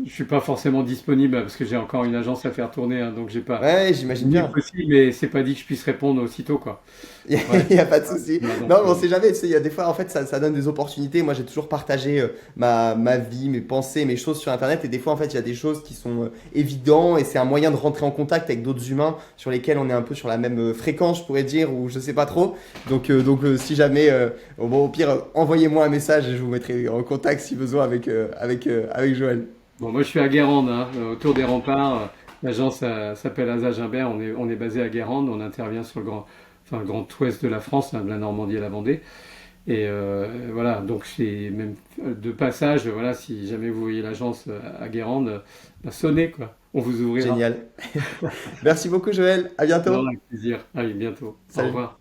[SPEAKER 2] je suis pas forcément disponible parce que j'ai encore une agence à faire tourner, hein, donc j'ai pas.
[SPEAKER 1] Ouais, j'imagine
[SPEAKER 2] Oui,
[SPEAKER 1] bien.
[SPEAKER 2] possible, mais c'est pas dit que je puisse répondre aussitôt, quoi.
[SPEAKER 1] Il
[SPEAKER 2] Ouais.
[SPEAKER 1] n'y a pas de souci.
[SPEAKER 2] Voilà, donc,
[SPEAKER 1] Non, mais on sait jamais. Tu sais, il y a des fois, en fait, ça donne des opportunités. Moi, j'ai toujours partagé ma vie, mes pensées, mes choses sur Internet. Et des fois, en fait, il y a des choses qui sont évidentes et c'est un moyen de rentrer en contact avec d'autres humains sur lesquels on est un peu sur la même fréquence, je pourrais dire, ou je sais pas trop. Si jamais, bon, au pire, envoyez-moi un message et je vous mettrai en contact si besoin avec Joël.
[SPEAKER 2] bon, moi, je suis à Guérande, hein, autour des remparts. L'agence s'appelle Asa Gimbert. On est basé à Guérande. On intervient sur enfin, le grand ouest de la France, hein, de la Normandie à la Vendée. Et voilà, donc c'est même de passage. Voilà, si jamais vous voyez l'agence à Guérande, bah, sonnez quoi. On vous ouvrira.
[SPEAKER 1] Génial. Merci beaucoup, Joël. À
[SPEAKER 2] Non,
[SPEAKER 1] bientôt.
[SPEAKER 2] avec plaisir. Allez, bientôt. Au
[SPEAKER 1] Salut.
[SPEAKER 2] revoir.